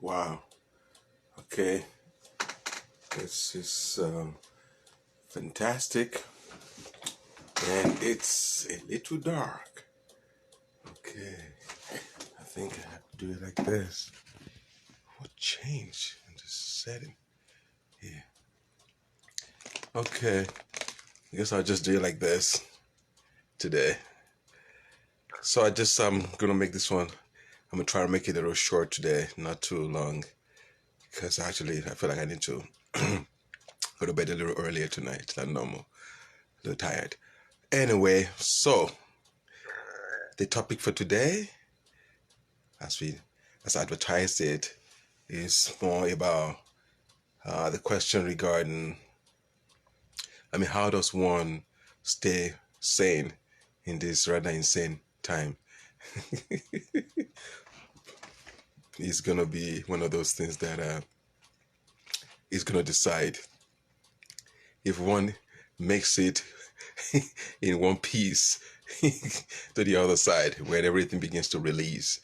Wow. Okay. This is fantastic. And it's a little dark. Okay. I think I have to do it like this. What change in this setting? Yeah. Okay. I guess I'll just do it like this today. So I'm gonna make this one. I'm gonna try to make it a little short today, not too long, because actually I feel like I need to go to bed a little earlier tonight than normal. A little tired. Anyway, so the topic for today, as we as advertised it, is more about the question regarding, how does one stay sane in this rather insane time? It's gonna be one of those things that is gonna decide if one makes it in one piece to the other side where everything begins to release.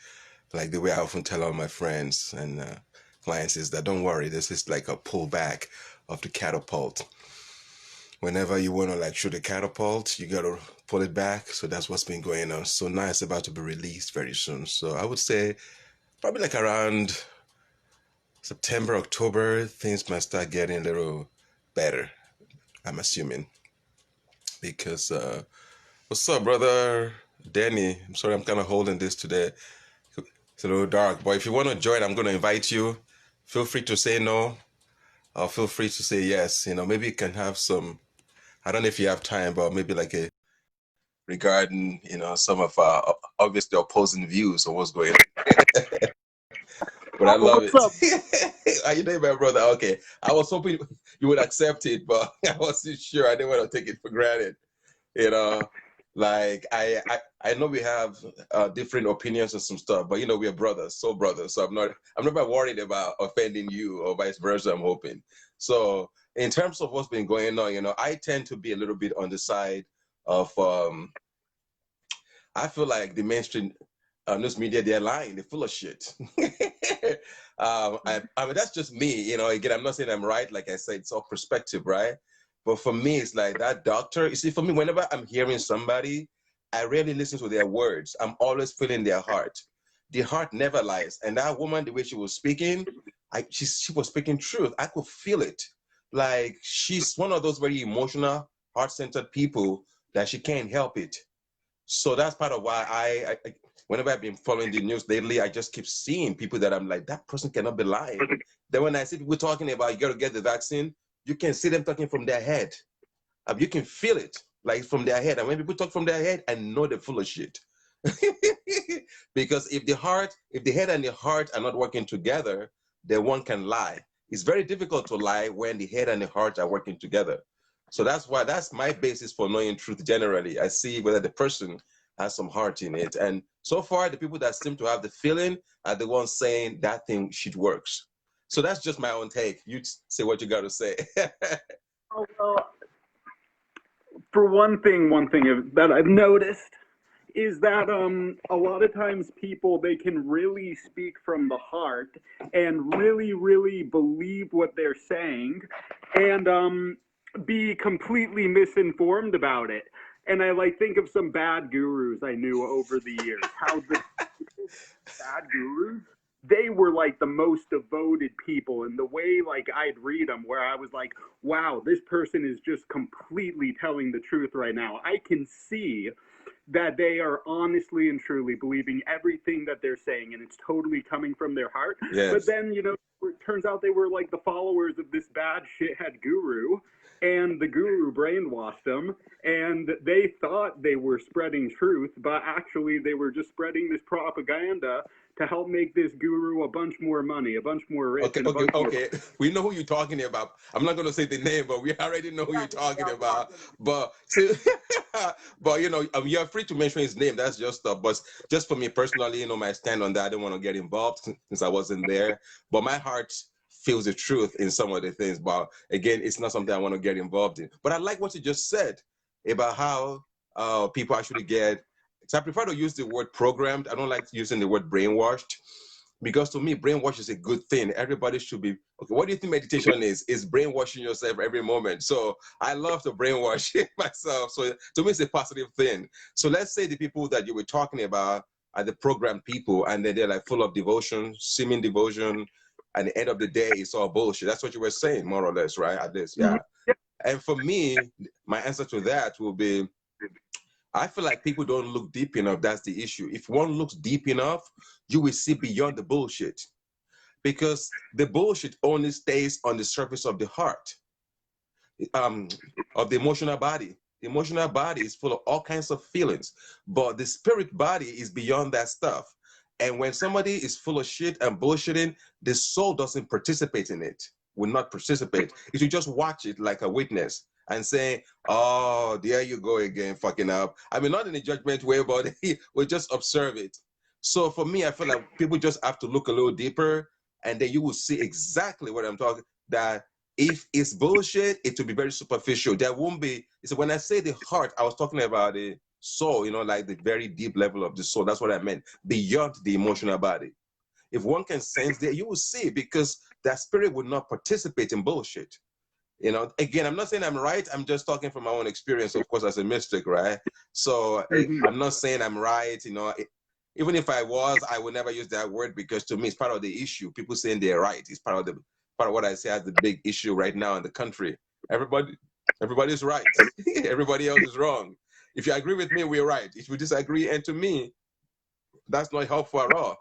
Like the way I often tell all my friends and clients is that don't worry, this is like a pullback of the catapult. Whenever you want to like shoot a catapult, you got to pull it back. So that's what's been going on. So now it's about to be released very soon. So I would say probably like around September, October, things might start getting a little better, I'm assuming. Because, what's up, brother Danny? I'm sorry, I'm kind of holding this today. It's a little dark, but if you want to join, I'm going to invite you. Feel free to say no, or feel free to say yes. Maybe you can have some, I don't know if you have time, but maybe like a regarding, some of our obviously opposing views on what's going on. But I love What's up? it. How you doing, my brother? Okay. I was hoping you would accept it, but I wasn't sure. I didn't want to take it for granted. You know, like I know we have different opinions on some stuff, but we're brothers, so brothers. So I'm not worried about offending you or vice versa. I'm hoping. So in terms of what's been going on, I tend to be a little bit on the side of I feel like the mainstream news media, they're lying, they're full of shit. I mean, that's just me, again, I'm not saying I'm right. Like I said, it's all perspective, right? But for me, it's like that doctor, you see, for me, whenever I'm hearing somebody, I rarely listen to their words. I'm always feeling their heart. The heart never lies. And that woman, the way she was speaking, she was speaking truth. I could feel it. Like she's one of those very emotional, heart-centered people that she can't help it. So that's part of why whenever I've been following the news lately, I just keep seeing people that I'm like, that person cannot be lying. Then when I see people talking about you got to get the vaccine, you can see them talking from their head. You can feel it like from their head. And when people talk from their head, I know they're full of shit. Because if the head and the heart are not working together, then one can lie. It's very difficult to lie when the head and the heart are working together. So that's my basis for knowing truth generally. I see whether the person has some heart in it. And so far, the people that seem to have the feeling are the ones saying that thing shit works. So that's just my own take. You say what you got to say. Oh, well, for one thing that I've noticed is that a lot of times people they can really speak from the heart and really believe what they're saying and be completely misinformed about it. And I like think of some bad gurus I knew over the years. How the bad gurus they were like the most devoted people and the way like I'd read them where I was like, wow, this person is just completely telling the truth right now. I can see that they are honestly and truly believing everything that they're saying and it's totally coming from their heart. But Yes. then, it turns out they were like the followers of this bad shithead guru and the guru brainwashed them and they thought they were spreading truth, but actually they were just spreading this propaganda to help make this guru a bunch more money, a bunch more rich, Okay, and a okay, bunch more. okay. We know who you're talking about. I'm not going to say the name, but we already know who you're talking about. But see, but you're free to mention his name. That's just but just for me personally, my stand on that. I don't want to get involved since I wasn't there. But my heart feels the truth in some of the things. But again, it's not something I want to get involved in. But I like what you just said about how people actually get. So I prefer to use the word programmed. I don't like using the word brainwashed Because to me, brainwash is a good thing. Everybody should be okay. What do you think meditation is? Is brainwashing yourself every moment. So I love to brainwash myself. So to me, it's a positive thing. So let's say the people that you were talking about are the program people, and then they're like full of devotion, seeming devotion. At the end of the day, it's all bullshit. That's what you were saying, more or less, right? At least, yeah. And for me, my answer to that will be, I feel like people don't look deep enough. That's the issue. If one looks deep enough, you will see beyond the bullshit. Because the bullshit only stays on the surface of the heart, of the emotional body. The emotional body is full of all kinds of feelings, but the spirit body is beyond that stuff. And when somebody is full of shit and bullshitting, the soul doesn't participate in it, will not participate. It will just watch it like a witness and say, oh, there you go again, fucking up. I mean, not in a judgment way, but we'll just observe it. So for me, I feel like people just have to look a little deeper, and then you will see exactly what I'm talking, that if it's bullshit, it will be very superficial. There won't be, so when I say the heart, I was talking about the soul, you know, like the very deep level of the soul. That's what I meant, beyond the emotional body. If one can sense that, you will see, because that spirit would not participate in bullshit. You know, again, I'm not saying I'm right. I'm just talking from my own experience, of course, as a mystic, right? So I'm not saying I'm right, you know. Even if I was, I would never use that word, because to me, it's part of the issue. People saying they're right. It's part of what I say as the big issue right now in the country. Everybody's right. Everybody else is wrong. If you agree with me, we're right. If you disagree, and to me, that's not helpful at all.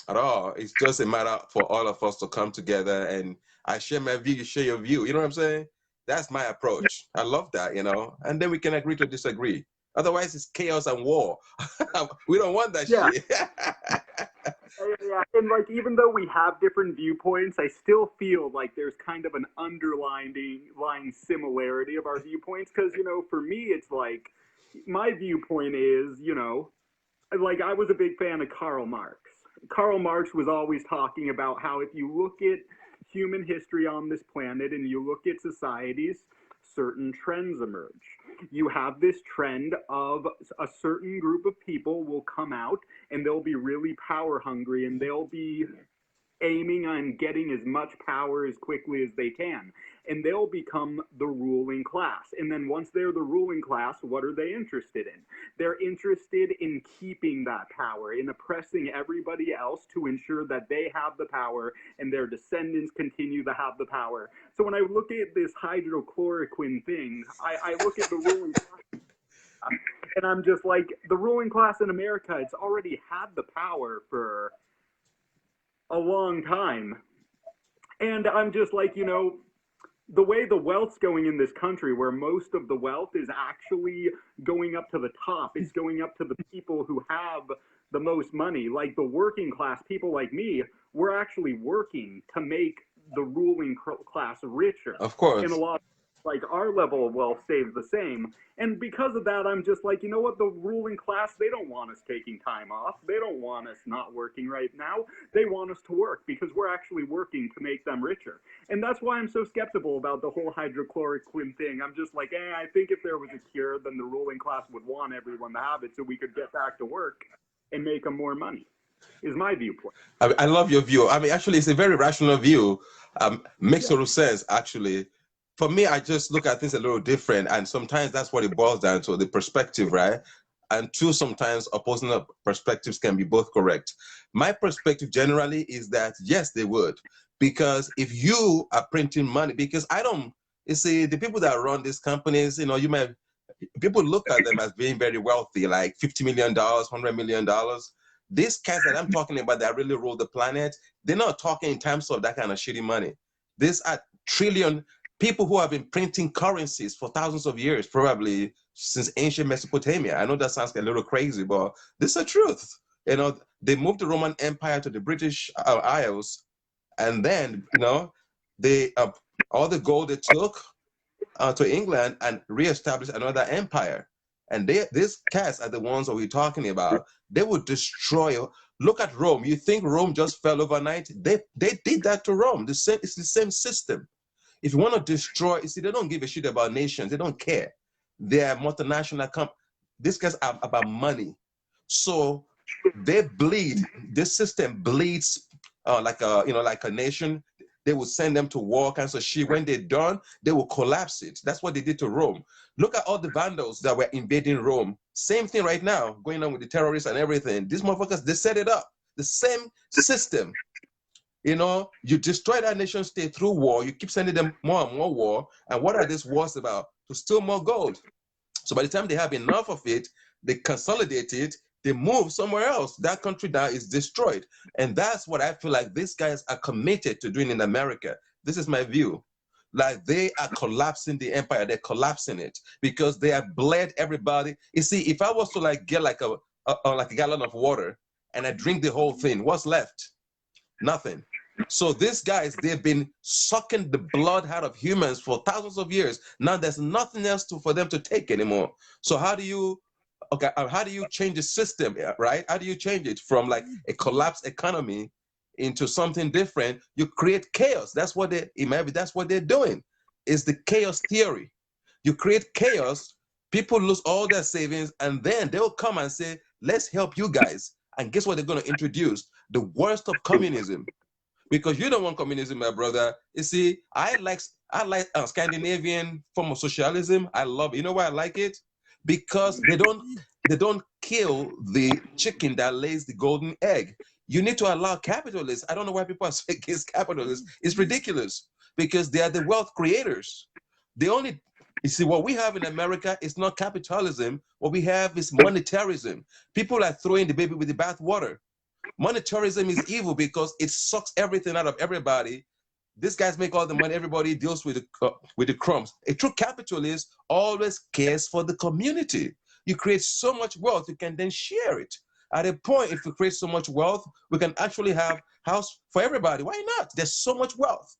At all. It's just a matter for all of us to come together, and I share my view, you share your view. You know what I'm saying? That's my approach. I love that, you know, and then we can agree to disagree. Otherwise, it's chaos and war. We don't want that shit. Yeah, and like even though we have different viewpoints, I still feel like there's kind of an underlying similarity of our viewpoints. Because for me, it's like my viewpoint is, like I was a big fan of Karl Marx. Karl Marx was always talking about how if you look at human history on this planet and you look at societies, certain trends emerge. You have this trend of a certain group of people will come out and they'll be really power hungry and they'll be aiming on getting as much power as quickly as they can. And they'll become the ruling class. And then once they're the ruling class, what are they interested in? They're interested in keeping that power, in oppressing everybody else to ensure that they have the power and their descendants continue to have the power. So when I look at this hydrochloroquine thing, I look at the ruling class and I'm just like, the ruling class in America, it's already had the power for a long time. And I'm just like, the way the wealth's going in this country, where most of the wealth is actually going up to the top, it's going up to the people who have the most money. Like the working class, people like me, we're actually working to make the ruling class richer. Of course. In a lot of, like our level of wealth stays the same. And because of that, I'm just like, you know what? The ruling class, they don't want us taking time off. They don't want us not working right now. They want us to work because we're actually working to make them richer. And that's why I'm so skeptical about the whole hydrochloroquine thing. I'm just like, I think if there was a cure, then the ruling class would want everyone to have it so we could get back to work and make them more money, is my viewpoint. I love your view. I mean, actually, it's a very rational view. Makes total sense, actually. For me, I just look at things a little different, and sometimes that's what it boils down to, the perspective, right? And two, sometimes opposing perspectives can be both correct. My perspective generally is that yes, they would, because if you are printing money, because you see, the people that run these companies, people look at them as being very wealthy, like $50 million, $100 million. These guys that I'm talking about that really rule the planet, they're not talking in terms of that kind of shitty money. These are trillion people who have been printing currencies for thousands of years, probably since ancient Mesopotamia. I know that sounds a little crazy, but this is the truth. They moved the Roman Empire to the British Isles, and then, they all the gold they took to England and reestablished another empire. And these cats are the ones that we're talking about. They would destroy. Look at Rome. You think Rome just fell overnight? They did that to Rome. It's the same system. If you want to destroy, you see, they don't give a shit about nations. They don't care. They're multinational companies. These guys are about money. So they bleed. This system bleeds like a like a nation. They will send them to war, kinds of shit. When they're done, they will collapse it. That's what they did to Rome. Look at all the vandals that were invading Rome. Same thing right now going on with the terrorists and everything. These motherfuckers, they set it up. The same system. You destroy that nation state through war. You keep sending them more and more war. And what are these wars about? To steal more gold. So by the time they have enough of it, they consolidate it, they move somewhere else. That country now is destroyed. And that's what I feel like these guys are committed to doing in America. This is my view. Like they are collapsing the empire. They're collapsing it because they have bled everybody. You see, if I was to like get like a gallon of water and I drink the whole thing, what's left? Nothing. So these guys, they've been sucking the blood out of humans for thousands of years. Now there's nothing else for them to take anymore. So how do you change the system, right? How do you change it from like a collapsed economy into something different? You create chaos. That's what they're doing. It's the chaos theory. You create chaos, people lose all their savings, and then they'll come and say, let's help you guys. And guess what they're going to introduce? The worst of communism. Because you don't want communism, my brother. You see, I like Scandinavian form of socialism. I love it. You know why I like it? Because they don't kill the chicken that lays the golden egg. You need to allow capitalists. I don't know why people are against capitalists. It's ridiculous because they are the wealth creators. You see, what we have in America is not capitalism. What we have is monetarism. People are throwing the baby with the bathwater. Monetarism is evil because it sucks everything out of everybody. These guys make all the money. Everybody deals with the crumbs. A true capitalist always cares for the community. You create so much wealth, you can then share it. At a point, if we create so much wealth, we can actually have house for everybody. Why not? There's so much wealth.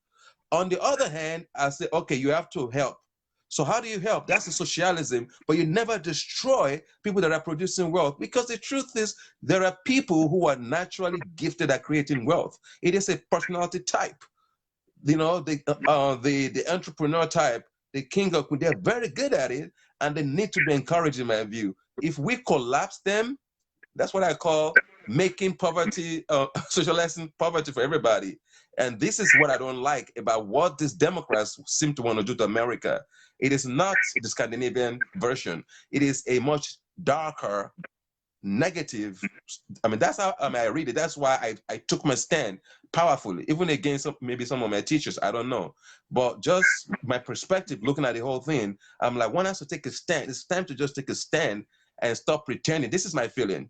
On the other hand, I say, okay, you have to help. So how do you help? That's the socialism, but you never destroy people that are producing wealth, because the truth is there are people who are naturally gifted at creating wealth. It is a personality type. The entrepreneur type, the king of, they're very good at it, and they need to be encouraged, in my view. If we collapse them, that's what I call making poverty, socializing poverty for everybody. And this is what I don't like about what these Democrats seem to want to do to America. It is not the Scandinavian version. It is a much darker, negative. I mean, that's how I read it. That's why I took my stand powerfully, even against maybe some of my teachers. I don't know. But just my perspective, looking at the whole thing, I'm like, one has to take a stand. It's time to just take a stand and stop pretending. This is my feeling.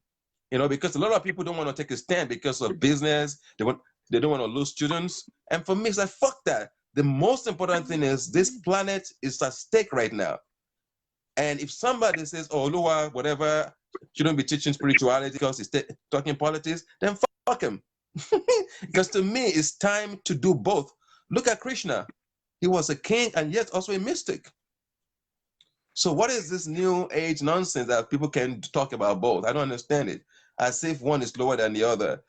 Because a lot of people don't want to take a stand because of business. They don't want to lose students. And for me, it's like, fuck that. The most important thing is this planet is at stake right now. And if somebody says, oh, Lua, whatever, shouldn't be teaching spirituality because he's talking politics, then fuck him. Because to me, it's time to do both. Look at Krishna. He was a king and yet also a mystic. So what is this new age nonsense that people can talk about both? I don't understand it. As if one is lower than the other.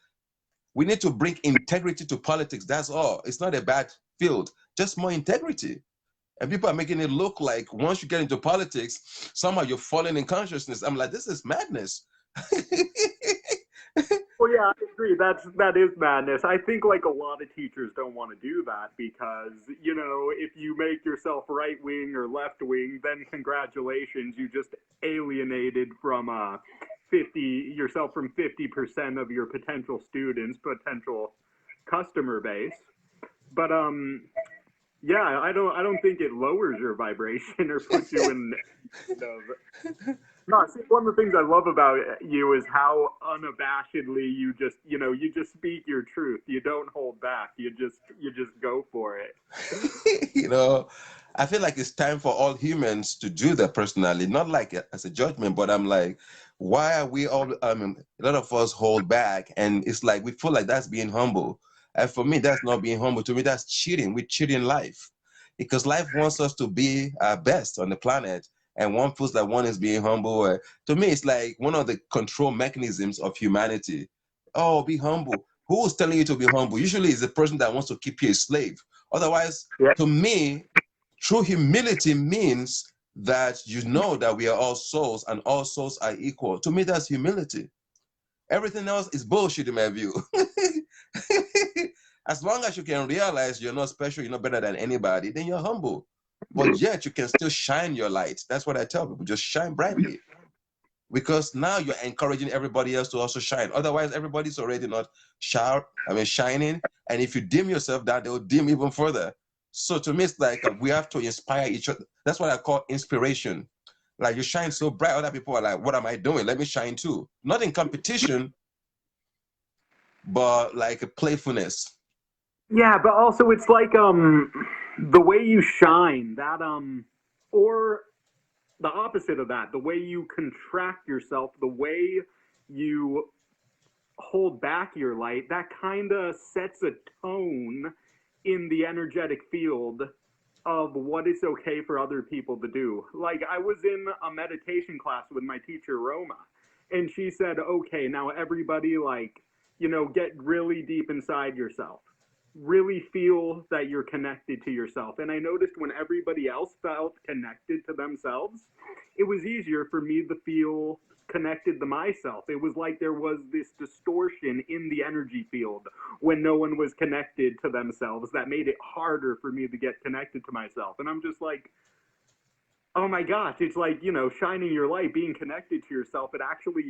We need to bring integrity to politics. That's all. It's not a bad field, just more integrity. And people are making it look like once you get into politics, somehow you're falling in consciousness. I'm like, this is madness. Well, yeah, I agree. That is madness. I think like a lot of teachers don't want to do that because, if you make yourself right wing or left wing, then congratulations, you just alienated from 50% of your potential students, potential customer base. But yeah, I don't think it lowers your vibration or puts you in. No, see, one of the things I love about you is how unabashedly you just speak your truth. You don't hold back. You just go for it. I feel like it's time for all humans to do that personally, not like as a judgment, but I'm like, why are we all, a lot of us hold back, and it's like, we feel like that's being humble. And for me, that's not being humble. To me, that's cheating. We're cheating life because life wants us to be our best on the planet. And one feels that one is being humble. To me, it's like one of the control mechanisms of humanity. Oh, be humble. Who is telling you to be humble? Usually it's the person that wants to keep you a slave. Otherwise, to me, true humility means that you know that we are all souls and all souls are equal. To me, that's humility. Everything else is bullshit in my view. As long as you can realize you're not special, you're not better than anybody, then you're humble. But yet you can still shine your light. That's what I tell people. Just shine brightly. Because now you're encouraging everybody else to also shine. Otherwise, everybody's already not shining. And if you dim yourself down, they'll dim even further. So to me, it's like we have to inspire each other. That's what I call inspiration. Like you shine so bright, other people are like, what am I doing? Let me shine too. Not in competition, but like a playfulness. Yeah, but also it's like the way you shine, that or the opposite of that, the way you contract yourself, the way you hold back your light, that kind of sets a tone in the energetic field of what is okay for other people to do. Like, I was in a meditation class with my teacher, Roma, and she said, okay, now everybody, like, get really deep inside yourself. Really feel that you're connected to yourself. And I noticed when everybody else felt connected to themselves, it was easier for me to feel connected to myself. It was like there was this distortion in the energy field when no one was connected to themselves that made it harder for me to get connected to myself. And I'm just like, oh my gosh, it's like, shining your light, being connected to yourself. It actually,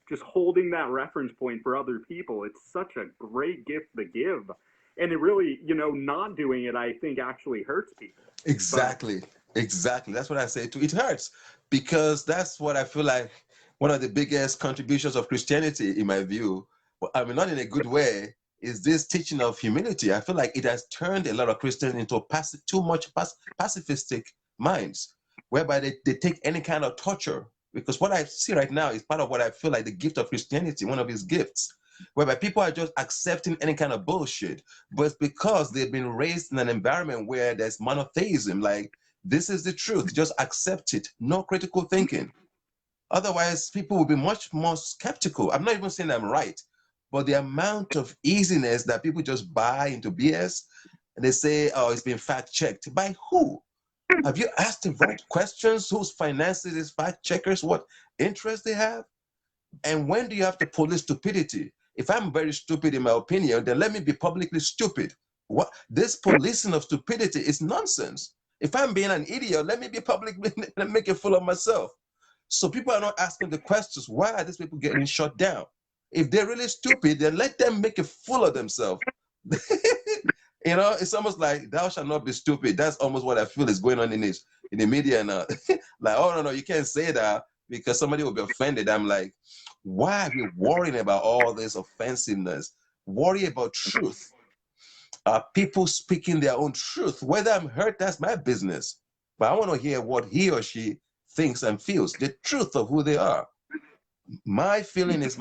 just holding that reference point for other people. It's such a great gift to give. And it really, not doing it, I think actually hurts people. Exactly. Exactly. That's what I say too. It hurts because that's what I feel like one of the biggest contributions of Christianity, in my view, I mean, not in a good way, is this teaching of humility. I feel like it has turned a lot of Christians into too much pacifistic minds, whereby they take any kind of torture. Because what I see right now is part of what I feel like the gift of Christianity, one of its gifts, whereby people are just accepting any kind of bullshit. But it's because they've been raised in an environment where there's monotheism, like this is the truth, just accept it, no critical thinking. Otherwise, people will be much more skeptical. I'm not even saying I'm right, but the amount of easiness that people just buy into BS, and they say, oh, it's been fact checked. By who? Have you asked the right questions? Who's financing these fact checkers? What interest they have? And when do you have to police stupidity? If I'm very stupid in my opinion, then let me be publicly stupid. What this policing of stupidity is nonsense. If I'm being an idiot, let me be publicly let me make a fool of myself. So people are not asking the questions, why are these people getting shut down? If they're really stupid, then let them make a fool of themselves. It's almost like thou shalt not be stupid. That's almost what I feel is going on in the media now. Like, oh no, you can't say that because somebody will be offended. I'm like, why are we worrying about all this offensiveness? Worry about truth. Are people speaking their own truth? Whether I'm hurt, that's my business. But I want to hear what he or she thinks and feels, the truth of who they are. My feeling is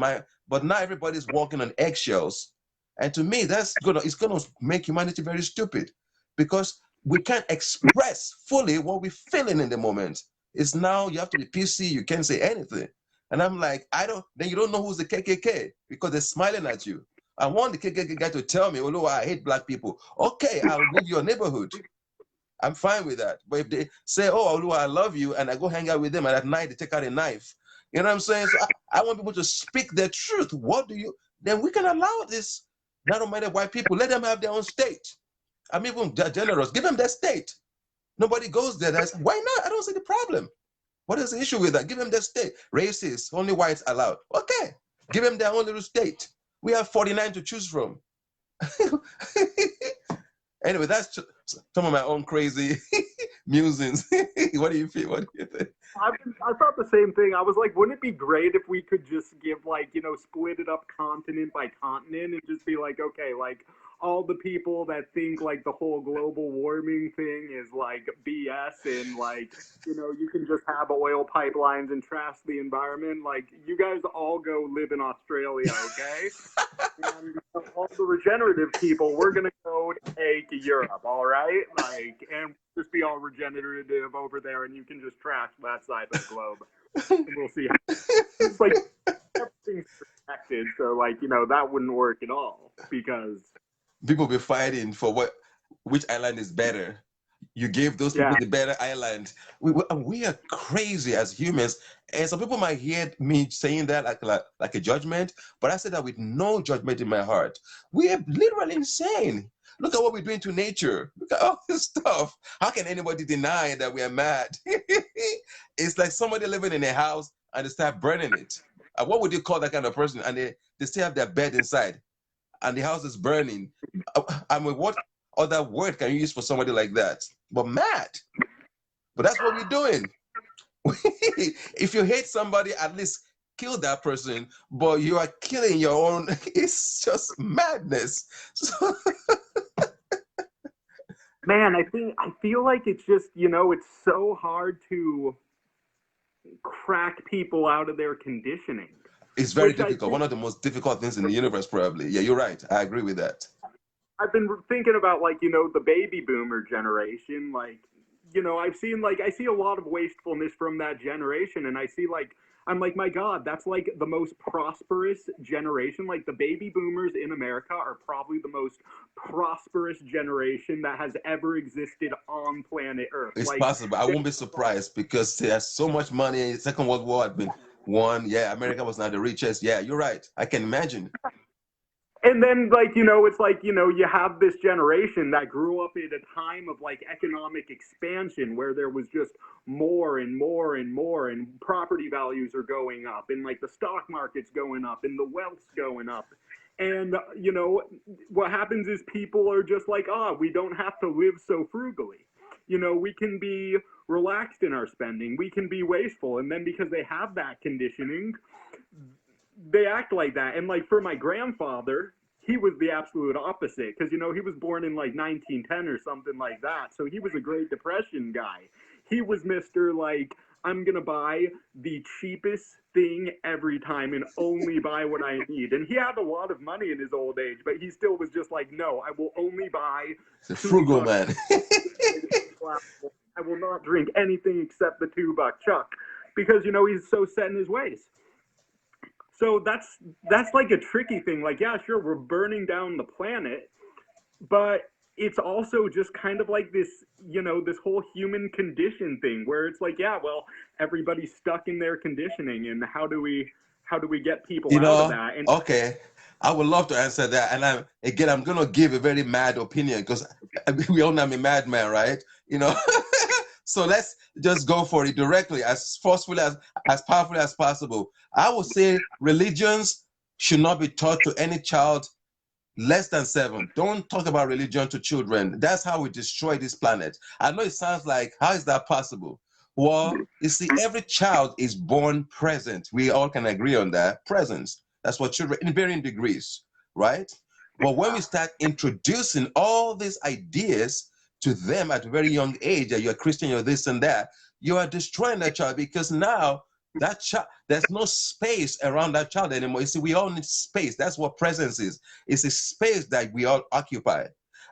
but not everybody's walking on eggshells. And to me, it's gonna make humanity very stupid because we can't express fully what we're feeling in the moment. It's now you have to be PC, you can't say anything. And I'm like, then you don't know who's the KKK because they're smiling at you. I want the KKK guy to tell me, oh, I hate black people. Okay, I'll leave your neighborhood. I'm fine with that. But if they say, oh, Olua, I love you, and I go hang out with them, and at night they take out a knife, you know what I'm saying? So I want people to speak their truth. Then we can allow this. Not only white people, let them have their own state. I'm even generous. Give them their state. Nobody goes there. Why not? I don't see the problem. What is the issue with that? Give them their state. Racist, only whites allowed. Okay, give them their own little state. We have 49 to choose from. Anyway, that's some of my own crazy musings. What do you feel? What do you think? I thought the same thing. I was like, wouldn't it be great if we could just give, like, split it up continent by continent and just be like, okay, like, all the people that think, like, the whole global warming thing is, like, BS and, like, you can just have oil pipelines and trash the environment. Like, you guys all go live in Australia, okay? And all the regenerative people, we're going to go to Europe, all right? Like, and just be all regenerative over there, and you can just trash that side of the globe. We'll see. It's like everything's protected, so like that wouldn't work at all because people be fighting for which island is better. You gave those Yeah. people the better island. We are crazy as humans. And some people might hear me saying that like a judgment, but I say that with no judgment in my heart. We are literally insane. Look at what we're doing to nature. Look at all this stuff. How can anybody deny that we are mad? It's like somebody living in a house and they start burning it. What would you call that kind of person? And they still have their bed inside and the house is burning. I mean, what other word can you use for somebody like that? But mad. But that's what we're doing. If you hate somebody, at least kill that person. But you are killing your own. It's just madness. So, Man, I feel like it's just, it's so hard to crack people out of their conditioning. it's very Which I difficult. think One of the most difficult things in the universe, probably. Yeah, you're right. I agree with that. I've been thinking about, like, the baby boomer generation. Like, I see a lot of wastefulness from that generation, and I'm like, my God, that's like the most prosperous generation. Like, the baby boomers in America are probably the most prosperous generation that has ever existed on planet Earth. It's Like, possible. I they, won't be surprised because there's so much money. Second World War had been won. Yeah, America was not the richest. Yeah, you're right. I can imagine. and then, like, it's like, you have this generation that grew up at a time of, like, economic expansion where there was just more and more and more, and property values are going up, and, like, the stock market's going up, and the wealth's going up. And, what happens is people are just like, we don't have to live so frugally. We can be relaxed in our spending, we can be wasteful. And then because they have that conditioning, they act like that. And, like, for my grandfather, he was the absolute opposite because, he was born in like 1910 or something like that. So he was a Great Depression guy. He was Mr. Like, I'm going to buy the cheapest thing every time and only buy what I need. And he had a lot of money in his old age, but he still was just like, no, I will only buy It's a frugal $2. man. I will not drink anything except the $2 Chuck because, he's so set in his ways. So that's like a tricky thing. Like, yeah, sure, we're burning down the planet, but it's also just kind of like this whole human condition thing where it's like, yeah, well, everybody's stuck in their conditioning, and how do we get people You out of know, that? And okay. I would love to answer that. And I'm gonna give a very mad opinion because we all know I'm a madman, right? You know. So let's just go for it directly, as forcefully as powerfully as possible. I would say religions should not be taught to any child less than 7. Don't talk about religion to children. That's how we destroy this planet. I know it sounds like, how is that possible? Well, you see, every child is born present. We all can agree on that. Presence. That's what children, in varying degrees, right? But when we start introducing all these ideas to them at a very young age, that you're Christian, you're this and that, you are destroying that child because now that child, there's no space around that child anymore. You see, we all need space. That's what presence is. It's a space that we all occupy.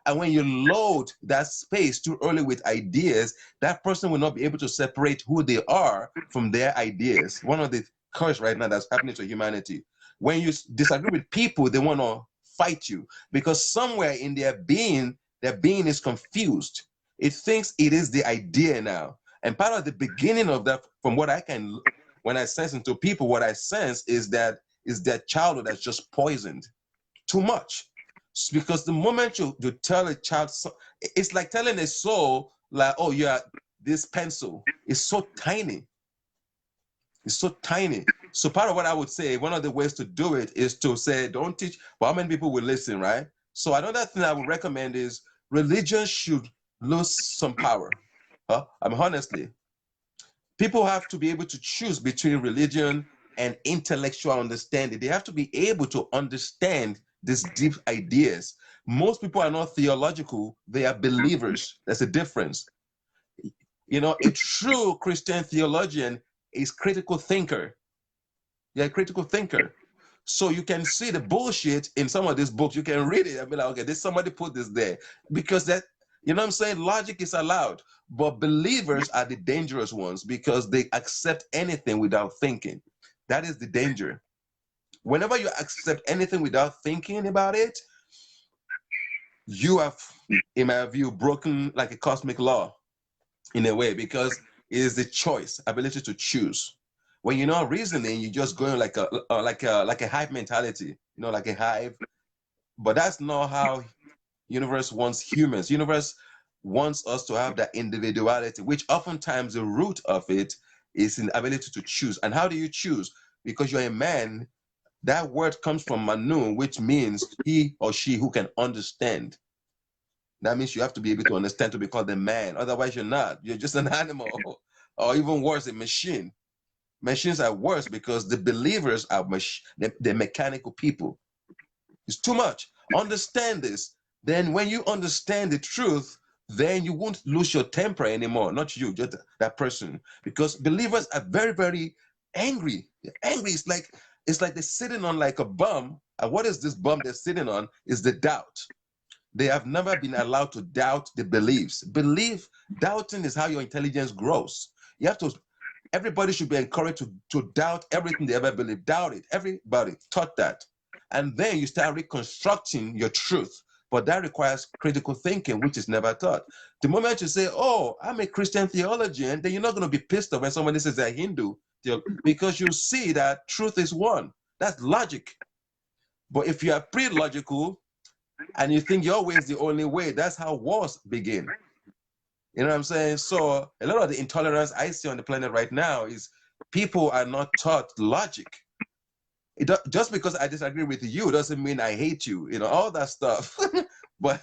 And when you load that space too early with ideas, that person will not be able to separate who they are from their ideas. One of the curse right now that's happening to humanity. When you disagree with people, they want to fight you because somewhere in their being is confused. It thinks it is the idea now. And part of the beginning of that, from what I can, when I sense into people, what I sense is that childhood that's just poisoned too much. Because the moment you tell a child, it's like telling a soul, like, oh, yeah, this pencil is so tiny. It's so tiny. So part of what I would say, one of the ways to do it is to say, don't teach, but how many people will listen, right? So another thing I would recommend is religion should lose some power. I mean, honestly, people have to be able to choose between religion and intellectual understanding. They have to be able to understand these deep ideas. Most people are not theological, they are believers. There's a difference. You know, a true Christian theologian is critical thinker. They're a critical thinker. So you can see the bullshit in some of these books. You can read it and be like, okay, this somebody put this there. Because that, you know what I'm saying? Logic is allowed. But believers are the dangerous ones because they accept anything without thinking. That is the danger. Whenever you accept anything without thinking about it, you have, in my view, broken like a cosmic law in a way, because it is the choice, ability to choose. When you're not reasoning, you're just going like a hive mentality, like a hive. But that's not how universe wants humans. Universe wants us to have that individuality, which oftentimes the root of it is in ability to choose. And how do you choose? Because you're a man. That word comes from manu, which means he or she who can understand. That means you have to be able to understand to be called a man. Otherwise, you're not. You're just an animal, or even worse, a machine. Machines are worse because the believers are they're mechanical people. It's too much. Understand this. Then when you understand the truth, then you won't lose your temper anymore. Not you, just that person. Because believers are very, very angry. They're angry. It's like they're sitting on like a bum. And what is this bum they're sitting on? Is the doubt. They have never been allowed to doubt the beliefs. Doubting is how your intelligence grows. You have to, everybody should be encouraged to doubt everything they ever believe. Doubt it. Everybody taught that. And then you start reconstructing your truth. But that requires critical thinking, which is never taught. The moment you say, oh, I'm a Christian theologian, then you're not going to be pissed off when somebody says they're Hindu, because you see that truth is one. That's logic. But if you are pre-logical and you think your way is the only way, that's how wars begin. You know what I'm saying? So a lot of the intolerance I see on the planet right now is people are not taught logic. Just because I disagree with you doesn't mean I hate you, all that stuff. but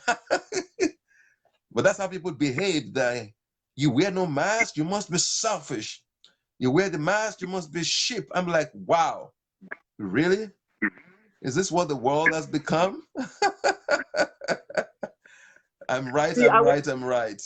but that's how people behave. That you wear no mask, you must be selfish. You wear the mask, you must be sheep. I'm like, wow, really? Is this what the world has become? I'm right, See, I'm right, I'm right.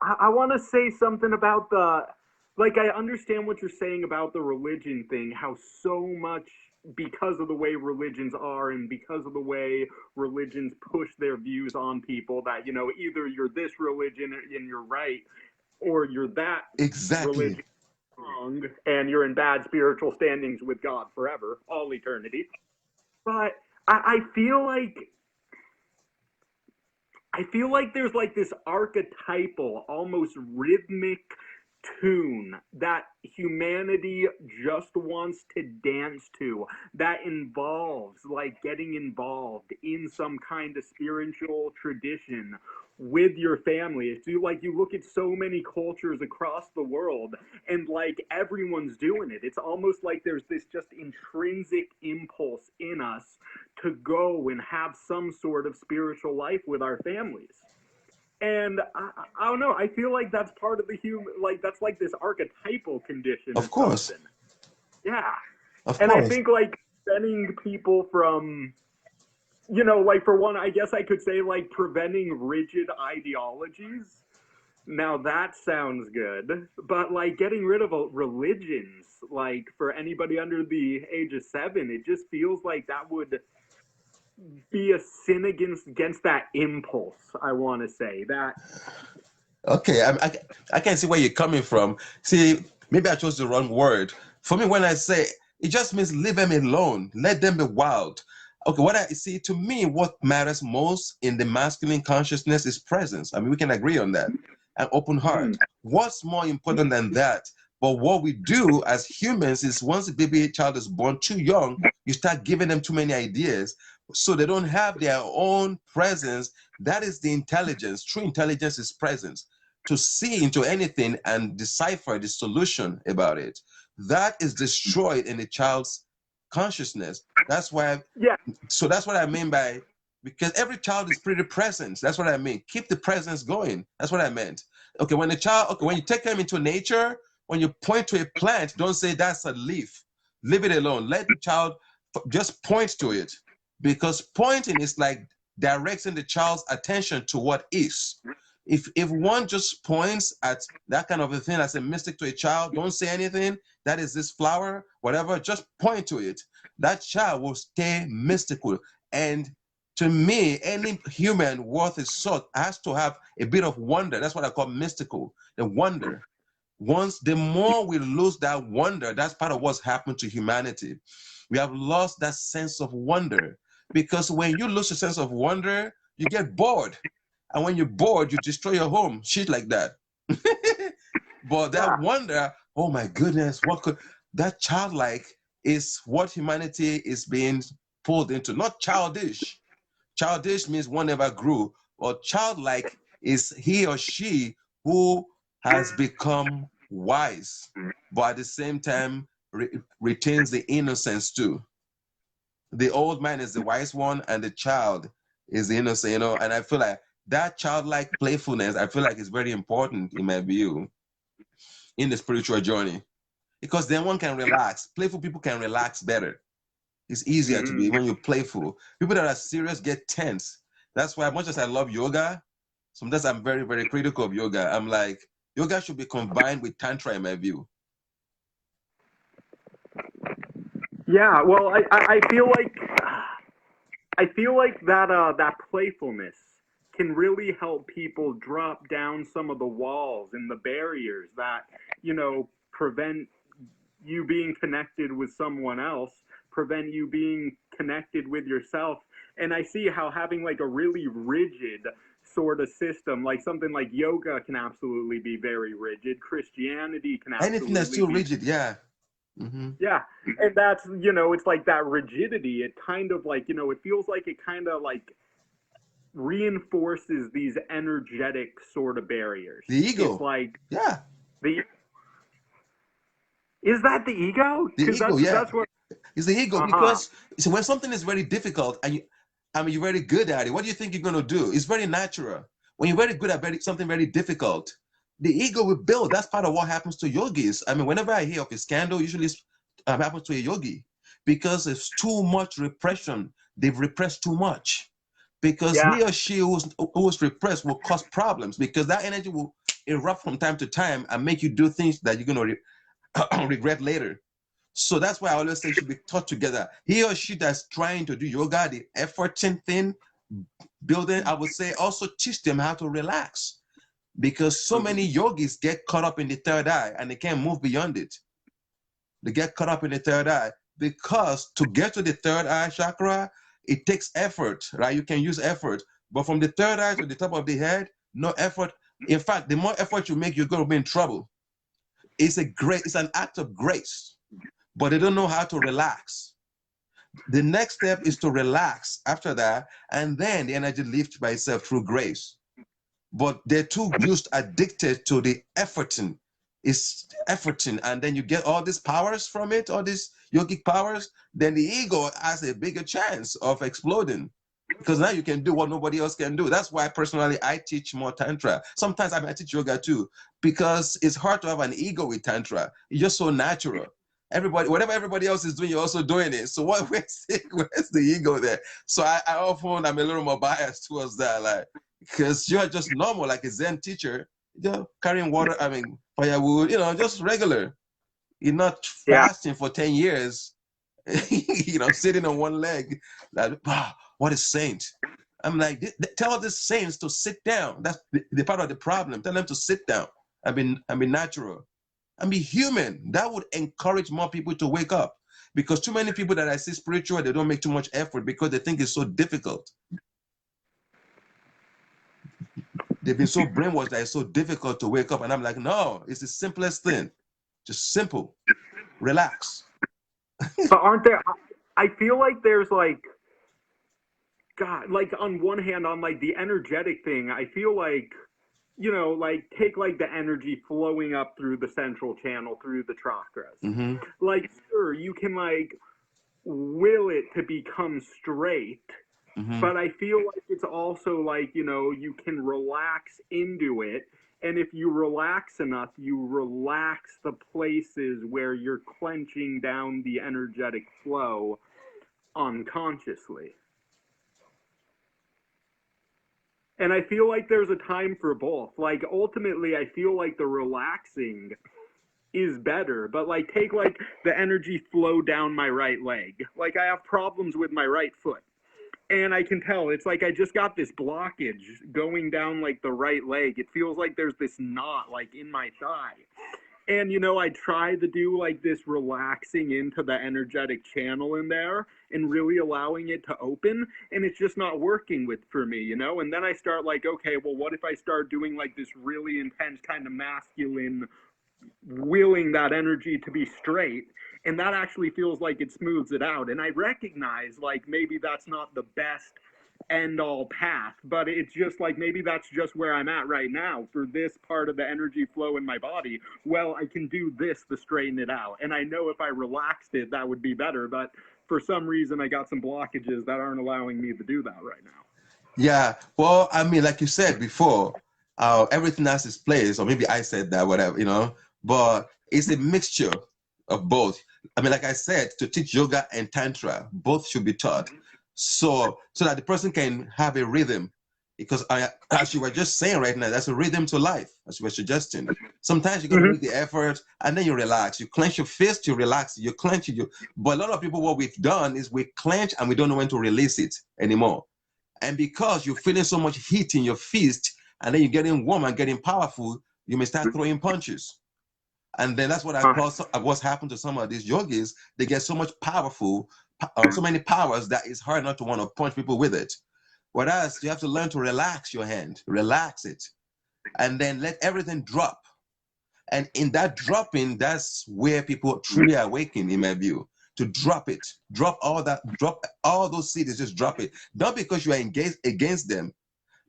I want to say something about I understand what you're saying about the religion thing, how so much, because of the way religions are and because of the way religions push their views on people, that, either you're this religion and you're right, or you're that Exactly. religion wrong, and you're in bad spiritual standings with God forever, all eternity. But I feel like there's like this archetypal, almost rhythmic tune that humanity just wants to dance to, that involves like getting involved in some kind of spiritual tradition with your family. It's like you look at so many cultures across the world and like everyone's doing it. It's almost like there's this just intrinsic impulse in us to go and have some sort of spiritual life with our families. And I don't know. I feel like that's part of the human, like that's like this archetypal condition or Of course. something. Yeah. Of And I course. think like preventing people from, like for one, I guess I could say like preventing rigid ideologies. Now that sounds good, but like getting rid of religions, like for anybody under the age of 7, it just feels like that would be a sin against that impulse. I want to say that. Okay, I can see where you're coming from. See, maybe I chose the wrong word. For me, when I say it just means leave them alone, let them be wild. Okay, what I see, to me, what matters most in the masculine consciousness is presence. I mean, we can agree on that. An open heart. What's more important than that? But what we do as humans is once a baby child is born too young, you start giving them too many ideas. So they don't have their own presence. That is the intelligence. True intelligence is presence. To see into anything and decipher the solution about it. That is destroyed in the child's consciousness. That's why, Yeah. so that's what I mean by, because every child is pretty present. That's what I mean. Keep the presence going. That's what I meant. Okay, when when you take them into nature, when you point to a plant, don't say that's a leaf. Leave it alone. Let the child just point to it, because pointing is like directing the child's attention to what is. If one just points at that kind of a thing as a mystic to a child, don't say anything, that is this flower, whatever, just point to it. That child will stay mystical. And to me, any human worth his salt has to have a bit of wonder. That's what I call mystical, the wonder. The more we lose that wonder, that's part of what's happened to humanity. We have lost that sense of wonder, because when you lose a sense of wonder, you get bored. And when you're bored, you destroy your home, shit like that. But that Yeah. wonder, oh my goodness, what could that childlike is what humanity is being pulled into, not childish. Childish means one never grew, or childlike is he or she who has become wise, but at the same time retains the innocence too. The old man is the wise one, and the child is the innocent, you know. And I feel like that childlike playfulness, I feel like is very important in my view in the spiritual journey, because then one can relax. Playful people can relax better. It's easier to be Mm-hmm. when you're playful. People that are serious get tense. That's why, much as I love yoga, sometimes I'm very, very critical of yoga. I'm like, yoga should be combined with tantra in my view. Yeah, well, I feel like that playfulness can really help people drop down some of the walls and the barriers that, prevent you being connected with someone else, prevent you being connected with yourself. And I see how having like a really rigid sort of system, like something like yoga can absolutely be very rigid, Christianity can Anything that's absolutely too be. rigid, yeah. Mm-hmm. Yeah, and that's, it's like that rigidity. It kind of like, it feels like it kind of like reinforces these energetic sort of barriers. The It's ego, like yeah. the is that the ego? The Because ego, yeah. that's what. It's the ego, Uh huh. because so when something is very difficult and you're very good at it, what do you think you're going to do? It's very natural. When you're very good at something very difficult, the ego will build. That's part of what happens to yogis. I mean, whenever I hear of a scandal, usually it happens to a yogi because it's too much repression. They've repressed too much. Because Yeah. he or she who's repressed will cause problems, because that energy will erupt from time to time and make you do things that you're going to regret later. So that's why I always say it should be taught together. He or she that's trying to do yoga, the efforting thing, building, I would say also teach them how to relax. Because so many Mhm. yogis get caught up in the third eye and they can't move beyond it. They get caught up in the third eye because to get to the third eye chakra, it takes effort, right? You can use effort. But from the third eye to the top of the head, no effort. In fact, the more effort you make, you're going to be in trouble. It's an act of grace, but they don't know how to relax. The next step is to relax after that, and then the energy lifts by itself through grace. But they're too just addicted to the efforting. It's efforting, and then you get all these powers from it, all these yogic powers, then the ego has a bigger chance of exploding. Because now you can do what nobody else can do. That's why personally I teach more Tantra. Sometimes I teach yoga too, because it's hard to have an ego with Tantra. It's just so natural. Everybody, whatever everybody else is doing, you're also doing it. So where's the ego there? So I often I'm a little more biased towards that, like, because you're just normal, like a Zen teacher, carrying water, I mean firewood, just regular. You're not Yeah. fasting for 10 years, sitting on one leg. Like, wow, what a saint. I'm like, tell the saints to sit down. That's the part of the problem. Tell them to sit down and be natural and be human. That would encourage more people to wake up. Because too many people that I see spiritual, they don't make too much effort because they think it's so difficult. They've been so brainwashed that it's so difficult to wake up. And I'm like, no, it's the simplest thing. Just simple. Relax. But aren't there? I feel like there's like, God, like on one hand, on like the energetic thing, I feel like, like take like the energy flowing up through the central channel through the chakras. Mm-hmm. Like, sure, you can like will it to become straight, Mm-hmm. but I feel like it's also like, you can relax into it. And if you relax enough, you relax the places where you're clenching down the energetic flow unconsciously. And I feel like there's a time for both. Like ultimately, I feel like the relaxing is better, but like take like the energy flow down my right leg. Like I have problems with my right foot. And I can tell it's like I just got this blockage going down like the right leg. It feels like there's this knot like in my thigh. And I try to do like this relaxing into the energetic channel in there and really allowing it to open, and it's just not working with for me. And then I start like, okay, well, what if I start doing like this really intense kind of masculine willing that energy to be straight, and that actually feels like it smooths it out. And I recognize like maybe that's not the best end all path, but it's just like maybe that's just where I'm at right now for this part of the energy flow in my body. Well, I can do this to straighten it out, and I know if I relaxed it that would be better, but for some reason I got some blockages that aren't allowing me to do that right now. Yeah, well, I mean, like you said before, everything has its place, or maybe I said that, whatever, but it's a mixture of both. I mean, like I said, to teach yoga and tantra, both should be taught, so that the person can have a rhythm. Because as you were just saying right now, that's a rhythm to life, as you were suggesting. Sometimes you got to make the effort, and then you relax. You clench your fist, you relax. You clench it. But a lot of people, what we've done is we clench and we don't know when to release it anymore. And because you're feeling so much heat in your fist, and then you're getting warm and getting powerful, you may start throwing punches. And then that's what I call what's happened to some of these yogis. They get so much powerful, so many powers that it's hard not to want to punch people with it. Whereas you have to learn to relax your hand, relax it, and then let everything drop. And in that dropping, that's where people truly awaken, in my view. To drop it, drop all those seeds, just drop it. Not because you are engaged against them,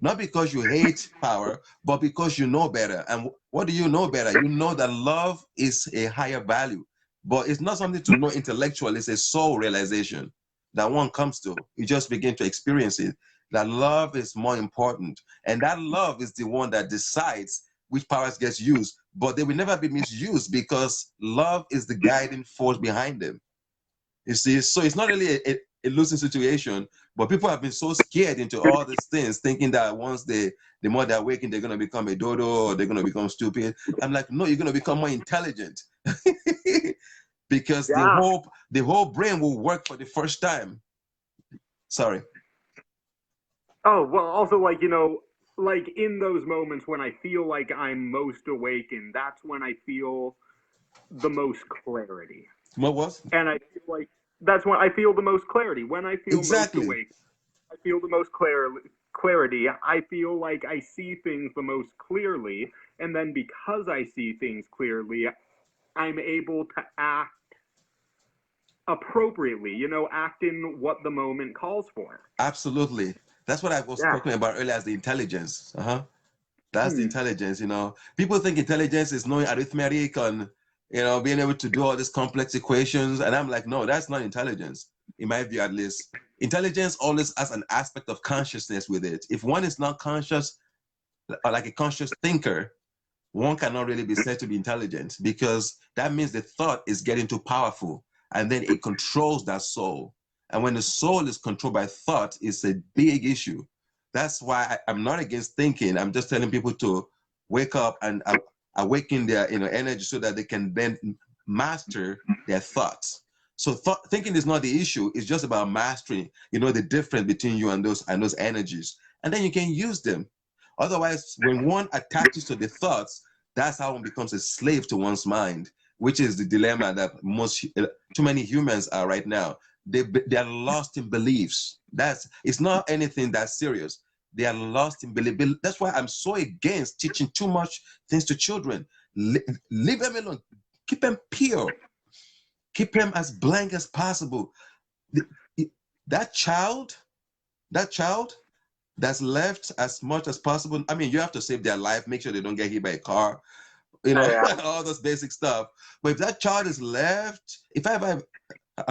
not because you hate power, but because you know better. And what do you know better? You know that love is a higher value, but it's not something to know intellectually. It's a soul realization that one comes to. You just begin to experience it. That love is more important, and that love is the one that decides which powers gets used. But they will never be misused because love is the guiding force behind them. You see, so it's not really a losing situation, but people have been so scared into all these things, thinking that once the more they awaken, they're going to become a dodo or they're going to become stupid. I'm like, no, you're going to become more intelligent because the whole brain will work for the first time. Sorry. Oh, well, also, like, like in those moments when I feel like I'm most awakened, that's when I feel the most clarity. What was? And I feel like that's when I feel the most clarity. When I feel most Exactly. awake, I feel the most clarity. I feel like I see things the most clearly. And then because I see things clearly, I'm able to act appropriately, act in what the moment calls for. Absolutely. That's what I was talking about earlier as the intelligence. That's the intelligence, People think intelligence is knowing arithmetic and, being able to do all these complex equations. And I'm like, no, that's not intelligence, in my view at least. Intelligence always has an aspect of consciousness with it. If one is not conscious, or like a conscious thinker, one cannot really be said to be intelligent because that means the thought is getting too powerful and then it controls that soul. And when the soul is controlled by thought, it's a big issue. That's why I'm not against thinking. I'm just telling people to wake up and awaken their energy so that they can then master their thoughts. So thinking is not the issue. It's just about mastering, the difference between you and those energies. And then you can use them. Otherwise, when one attaches to the thoughts, that's how one becomes a slave to one's mind, which is the dilemma that too many humans are right now. They are lost in beliefs. It's not anything that serious. They are lost in belief. That's why I'm so against teaching too much things to children. Leave them alone. Keep them pure. Keep them as blank as possible. That child that's left as much as possible. I mean, you have to save their life, make sure they don't get hit by a car, all those basic stuff. But if that child is left, if I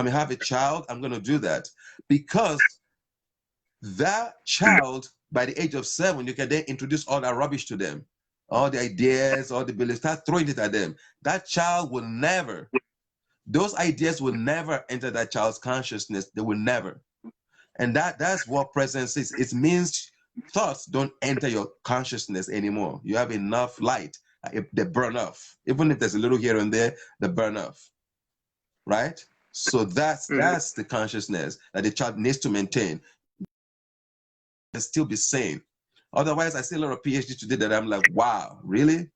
have a child, I'm going to do that because that child, by the age of 7, you can then introduce all that rubbish to them, all the ideas, all the beliefs, start throwing it at them. That child will never, those ideas will never enter that child's consciousness. They will never. And that's what presence is. It means thoughts don't enter your consciousness anymore. You have enough light. They burn off. Even if there's a little here and there, they burn off. Right? So that's the consciousness that the child needs to maintain and still be sane. Otherwise, I see a lot of PhD today that I'm like, wow, really?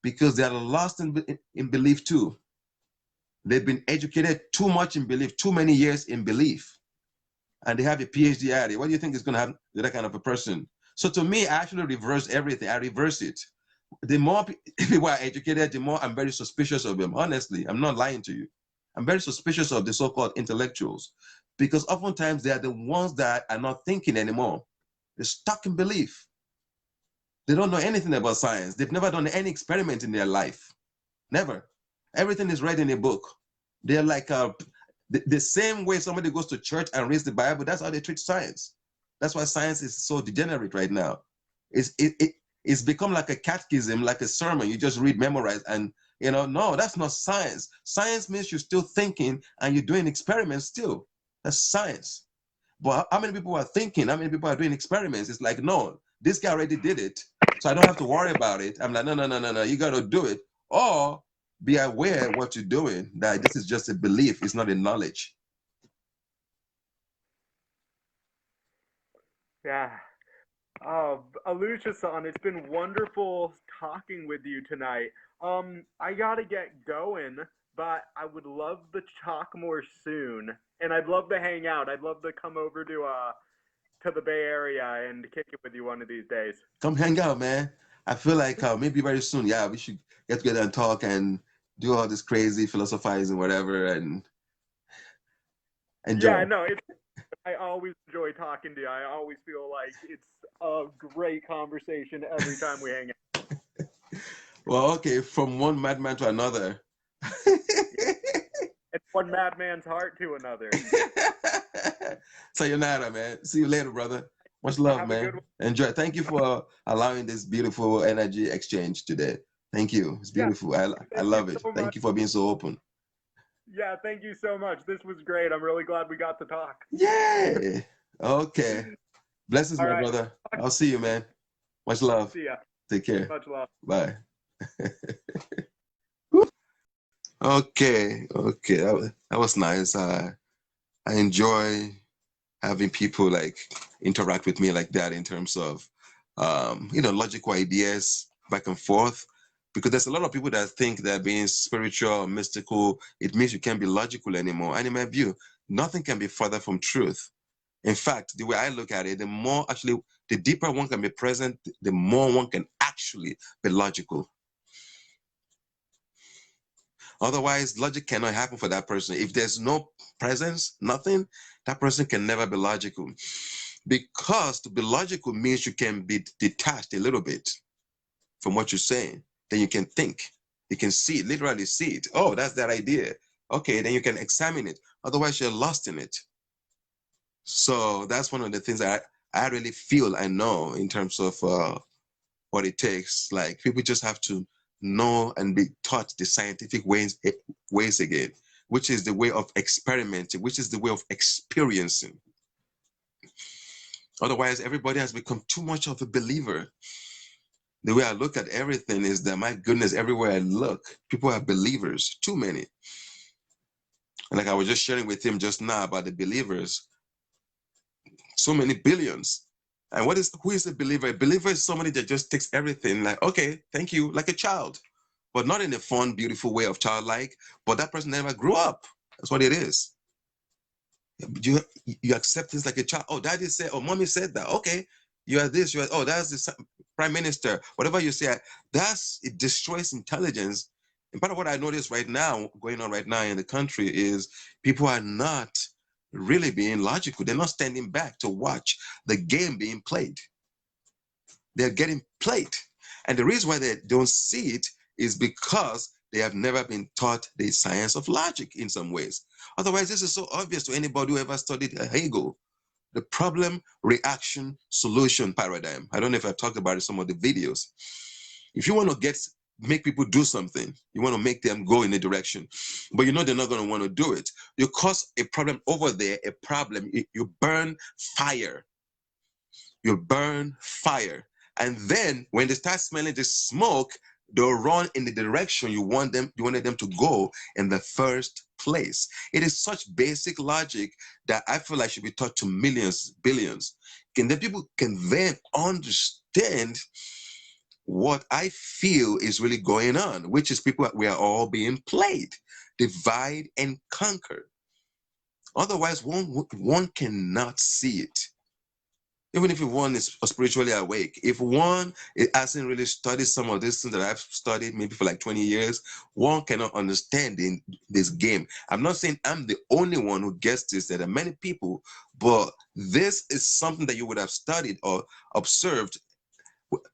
because they are lost in belief too. They've been educated too much in belief, too many years in belief, and they have a PhD at it. What do you think is going to happen to that kind of a person? So to me, I actually reverse everything. I reverse it. The more people are educated, the more I'm very suspicious of them. Honestly, I'm not lying to you. I'm very suspicious of the so-called intellectuals, because oftentimes they are the ones that are not thinking anymore. They're stuck in belief. They don't know anything about science. They've never done any experiment in their life. Never. Everything is read in a book. They're like the same way somebody goes to church and reads the Bible, that's how they treat science. That's why science is so degenerate right now. It's become like a catechism, like a sermon. You just read, memorize, and no, that's not science. Science means you're still thinking and you're doing experiments still. That's science. But how many people are thinking? How many people are doing experiments? It's like, no, this guy already did it, so I don't have to worry about it. I'm like, no, no, no, no, no, you got to do it. Or be aware what you're doing, that this is just a belief, it's not a knowledge. Yeah. Alusha-san, it's been wonderful talking with you tonight. I gotta get going, but I would love to talk more soon, and I'd love to hang out. I'd love to come over to the Bay Area and kick it with you one of these days. Come hang out, man. I feel like maybe very soon, yeah, we should get together and talk and do all this crazy philosophizing, whatever, and enjoy. Yeah, no, I always enjoy talking to you. I always feel like it's a great conversation every time we hang out. Well, okay, from one madman to another. It's one madman's heart to another. Sayonara, man. See you later, brother. Much love, man. Enjoy. Thank you for allowing this beautiful energy exchange today. Thank you. It's beautiful. Yeah, I love it. So thank you for being so open. Yeah, thank you so much. This was great. I'm really glad we got to talk. Yay. Okay. Blessings, my brother. I'll see you, man. Much love. See ya. Take care. Much love. Bye. Okay. That was nice. I enjoy having people like interact with me like that in terms of logical ideas back and forth, because there's a lot of people that think that being spiritual or mystical, it means you can't be logical anymore. And in my view, nothing can be further from truth. In fact, the way I look at it, the deeper one can be present, the more one can actually be logical. Otherwise, logic cannot happen for that person. If there's no presence, nothing, that person can never be logical. Because to be logical means you can be detached a little bit from what you're saying. Then you can think. You can see it, literally see it. Oh, that's that idea. Okay, then you can examine it. Otherwise, you're lost in it. So that's one of the things that I really feel I know in terms of what it takes. Like, people just have to know and be taught the scientific ways again, which is the way of experimenting, which is the way of experiencing. Otherwise, everybody has become too much of a believer. The way I look at everything is that, my goodness, everywhere I look, people are believers, too many. And like I was just sharing with him just now about the believers, so many billions. And who is a believer? A believer is somebody that just takes everything like, okay, thank you, like a child, but not in a fun, beautiful way of childlike, but that person never grew up. That's what it is. You accept things like a child. Oh, daddy said, oh, mommy said that. Okay, you are this, you are, oh, that's the prime minister. Whatever you say, it destroys intelligence. And part of what I notice going on right now in the country is people are not really being logical. They're not standing back to watch the game being played. They're getting played. And the reason why they don't see it is because they have never been taught the science of logic in some ways. Otherwise, this is so obvious to anybody who ever studied Hegel, the problem, reaction, solution paradigm. I don't know if I've talked about it in some of the videos. If you want to make people do something, you want to make them go in a direction, but you know they're not going to want to do it. You cause a problem over there, you burn fire. You burn fire. And then when they start smelling the smoke, they'll run in the direction you wanted them to go in the first place. It is such basic logic that I feel like should be taught to millions, billions. And then people can then understand what I feel is really going on, which is people, we are all being played. Divide and conquer. Otherwise, one cannot see it. Even if one is spiritually awake, if one hasn't really studied some of these things that I've studied maybe for like 20 years, one cannot understand this game. I'm not saying I'm the only one who gets this. There are many people, but this is something that you would have studied or observed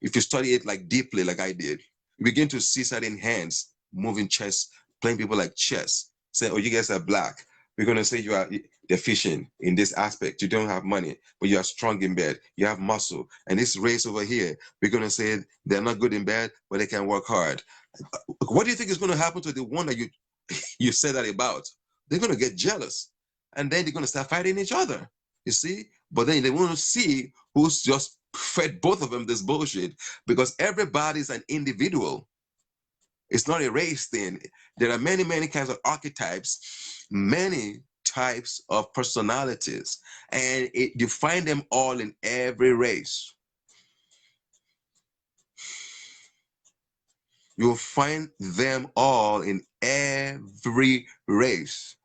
if you study it like deeply, like I did. You begin to see certain hands moving chess, playing people like chess. Say, oh, you guys are black. We're going to say you are deficient in this aspect. You don't have money, but you are strong in bed. You have muscle. And this race over here, we're going to say they're not good in bed, but they can work hard. What do you think is going to happen to the one that you said that about? They're going to get jealous. And then they're going to start fighting each other. You see? But then they want to see who's just fed both of them this bullshit, because everybody's an individual. It's not a race thing. There are many, many kinds of archetypes, many types of personalities, and you find them all in every race. You'll find them all in every race.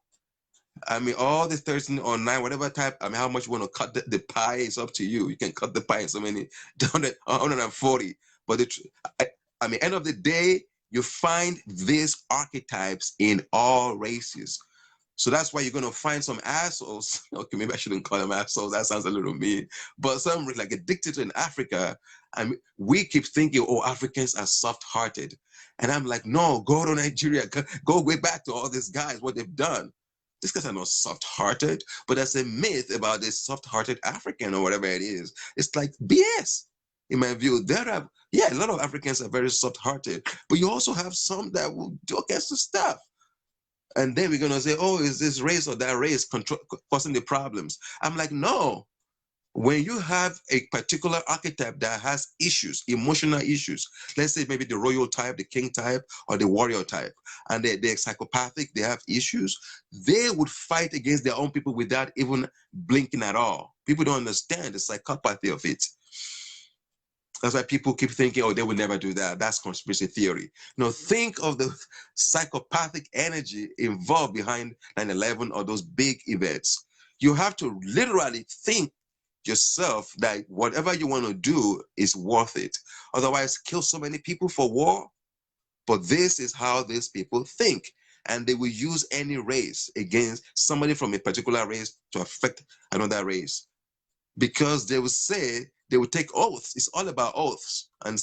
I mean, all the 13 or 9, whatever type, I mean, how much you want to cut the pie is up to you. You can cut the pie in so many, 140. But I mean, end of the day, you find these archetypes in all races. So that's why you're going to find some assholes. Okay, maybe I shouldn't call them assholes. That sounds a little mean. But some, like a dictator in Africa, I mean, we keep thinking, oh, Africans are soft-hearted. And I'm like, no, go to Nigeria. Go way back to all these guys, what they've done. These guys are not soft-hearted, but that's a myth about this soft-hearted African or whatever it is. It's like BS. In my view, a lot of Africans are very soft-hearted, but you also have some that will do against the stuff. And then we're going to say, oh, is this race or that race causing the problems? I'm like, no. When you have a particular archetype that has issues, emotional issues, let's say maybe the royal type, the king type, or the warrior type, and they're psychopathic, they have issues, they would fight against their own people without even blinking at all. People don't understand the psychopathy of it. That's why people keep thinking, oh, they would never do that. That's conspiracy theory. No, think of the psychopathic energy involved behind 9/11 or those big events. You have to literally think yourself that whatever you want to do is worth it. Otherwise, kill so many people for war. But this is how these people think. And they will use any race against somebody from a particular race to affect another race. Because they will say, they will take oaths. It's all about oaths and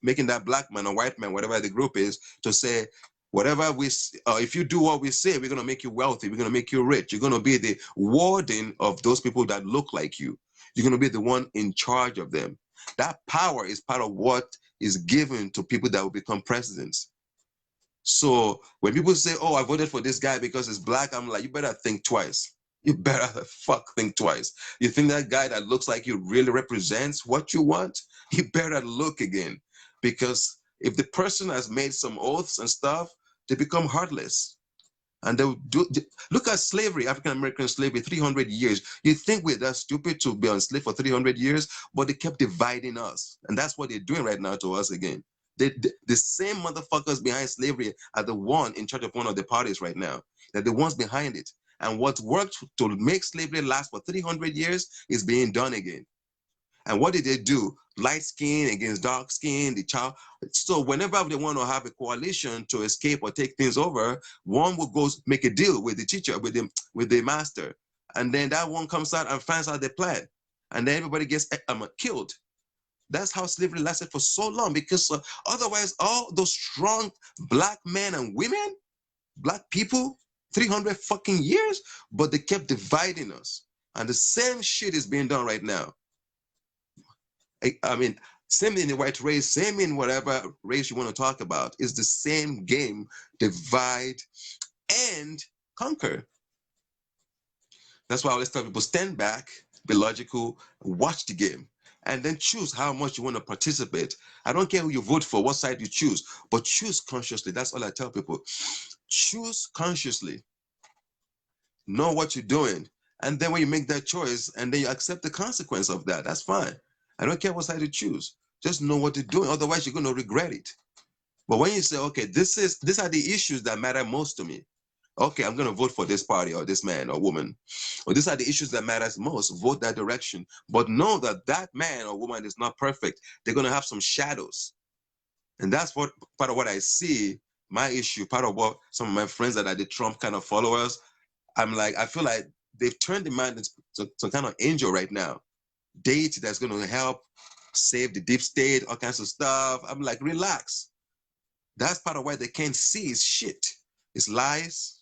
making that black man or white man, whatever the group is, to say, whatever if you do what we say, we're going to make you wealthy. We're going to make you rich. You're going to be the warden of those people that look like you. You're going to be the one in charge of them. That power is part of what is given to people that will become presidents. So when people say, oh, I voted for this guy because he's black, I'm like, you better think twice. You better think twice. You think that guy that looks like you really represents what you want? You better look again. Because if the person has made some oaths and stuff, they become heartless. And look at slavery, African-American slavery, 300 years. You think we're that stupid to be enslaved for 300 years, but they kept dividing us. And that's what they're doing right now to us again. The same motherfuckers behind slavery are the one in charge of one of the parties right now. They're the ones behind it. And what worked to make slavery last for 300 years is being done again. And what did they do? Light skin against dark skin, the child. So whenever they want to have a coalition to escape or take things over, one will go make a deal with the teacher, with the master. And then that one comes out and finds out the plan. And then everybody gets killed. That's how slavery lasted for so long, because otherwise all those strong black men and women, black people, 300 fucking years, but they kept dividing us. And the same shit is being done right now. I mean, same in the white race, same in whatever race you want to talk about. It's the same game, divide and conquer. That's why I always tell people, stand back, be logical, watch the game, and then choose how much you want to participate. I don't care who you vote for, what side you choose, but choose consciously. That's all I tell people. Choose consciously. Know what you're doing. And then when you make that choice, and then you accept the consequence of that, that's fine. I don't care what side you choose. Just know what you're doing. Otherwise, you're going to regret it. But when you say, okay, these are the issues that matter most to me. Okay, I'm going to vote for this party or this man or woman. Or these are the issues that matters most. Vote that direction. But know that that man or woman is not perfect. They're going to have some shadows. And that's what part of what I see, my issue, part of what some of my friends that are the Trump kind of followers, I'm like, I feel like they've turned the man into some kind of angel right now. Deity that's going to help save the deep state, all kinds of stuff. I'm like, relax. That's part of why they can't see is shit. It's lies,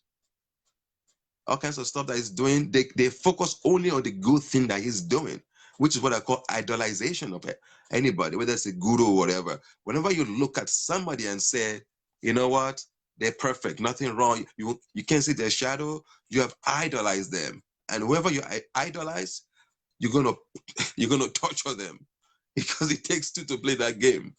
all kinds of stuff that he's doing. They focus only on the good thing that he's doing, which is what I call idolization of anybody, whether it's a guru or whatever. Whenever you look at somebody and say, you know what, they're perfect, nothing wrong, you can't see their shadow, you have idolized them. And whoever you idolize, you're gonna torture them because it takes two to play that game.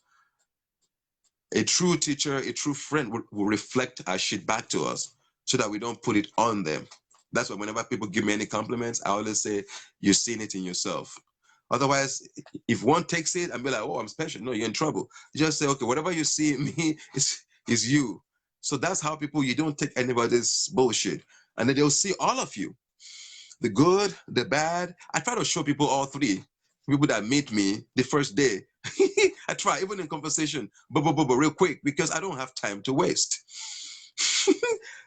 A true teacher, a true friend will reflect our shit back to us so that we don't put it on them. That's why whenever people give me any compliments, I always say, you've seen it in yourself. Otherwise, if one takes it and be like, oh, I'm special. No, you're in trouble. You just say, okay, whatever you see in me is you. So that's how people, you don't take anybody's bullshit. And then they'll see all of you. The good, the bad. I try to show people all three. People that meet me the first day. I try, even in conversation, but real quick, because I don't have time to waste.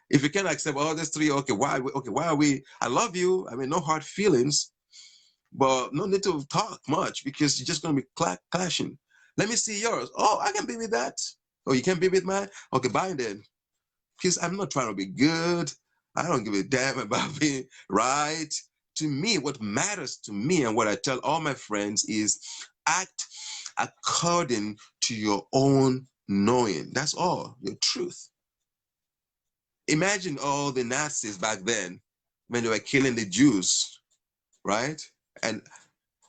If you can't accept all these three, okay, why are we, I love you. I mean, no hard feelings, but no need to talk much because you're just going to be clashing. Let me see yours. Oh, I can be with that. Oh, you can't be with mine? Okay, bye then. Because I'm not trying to be good. I don't give a damn about being right. To me, what matters to me and what I tell all my friends is act according to your own knowing. That's all, your truth. Imagine all the Nazis back then when they were killing the Jews, right? And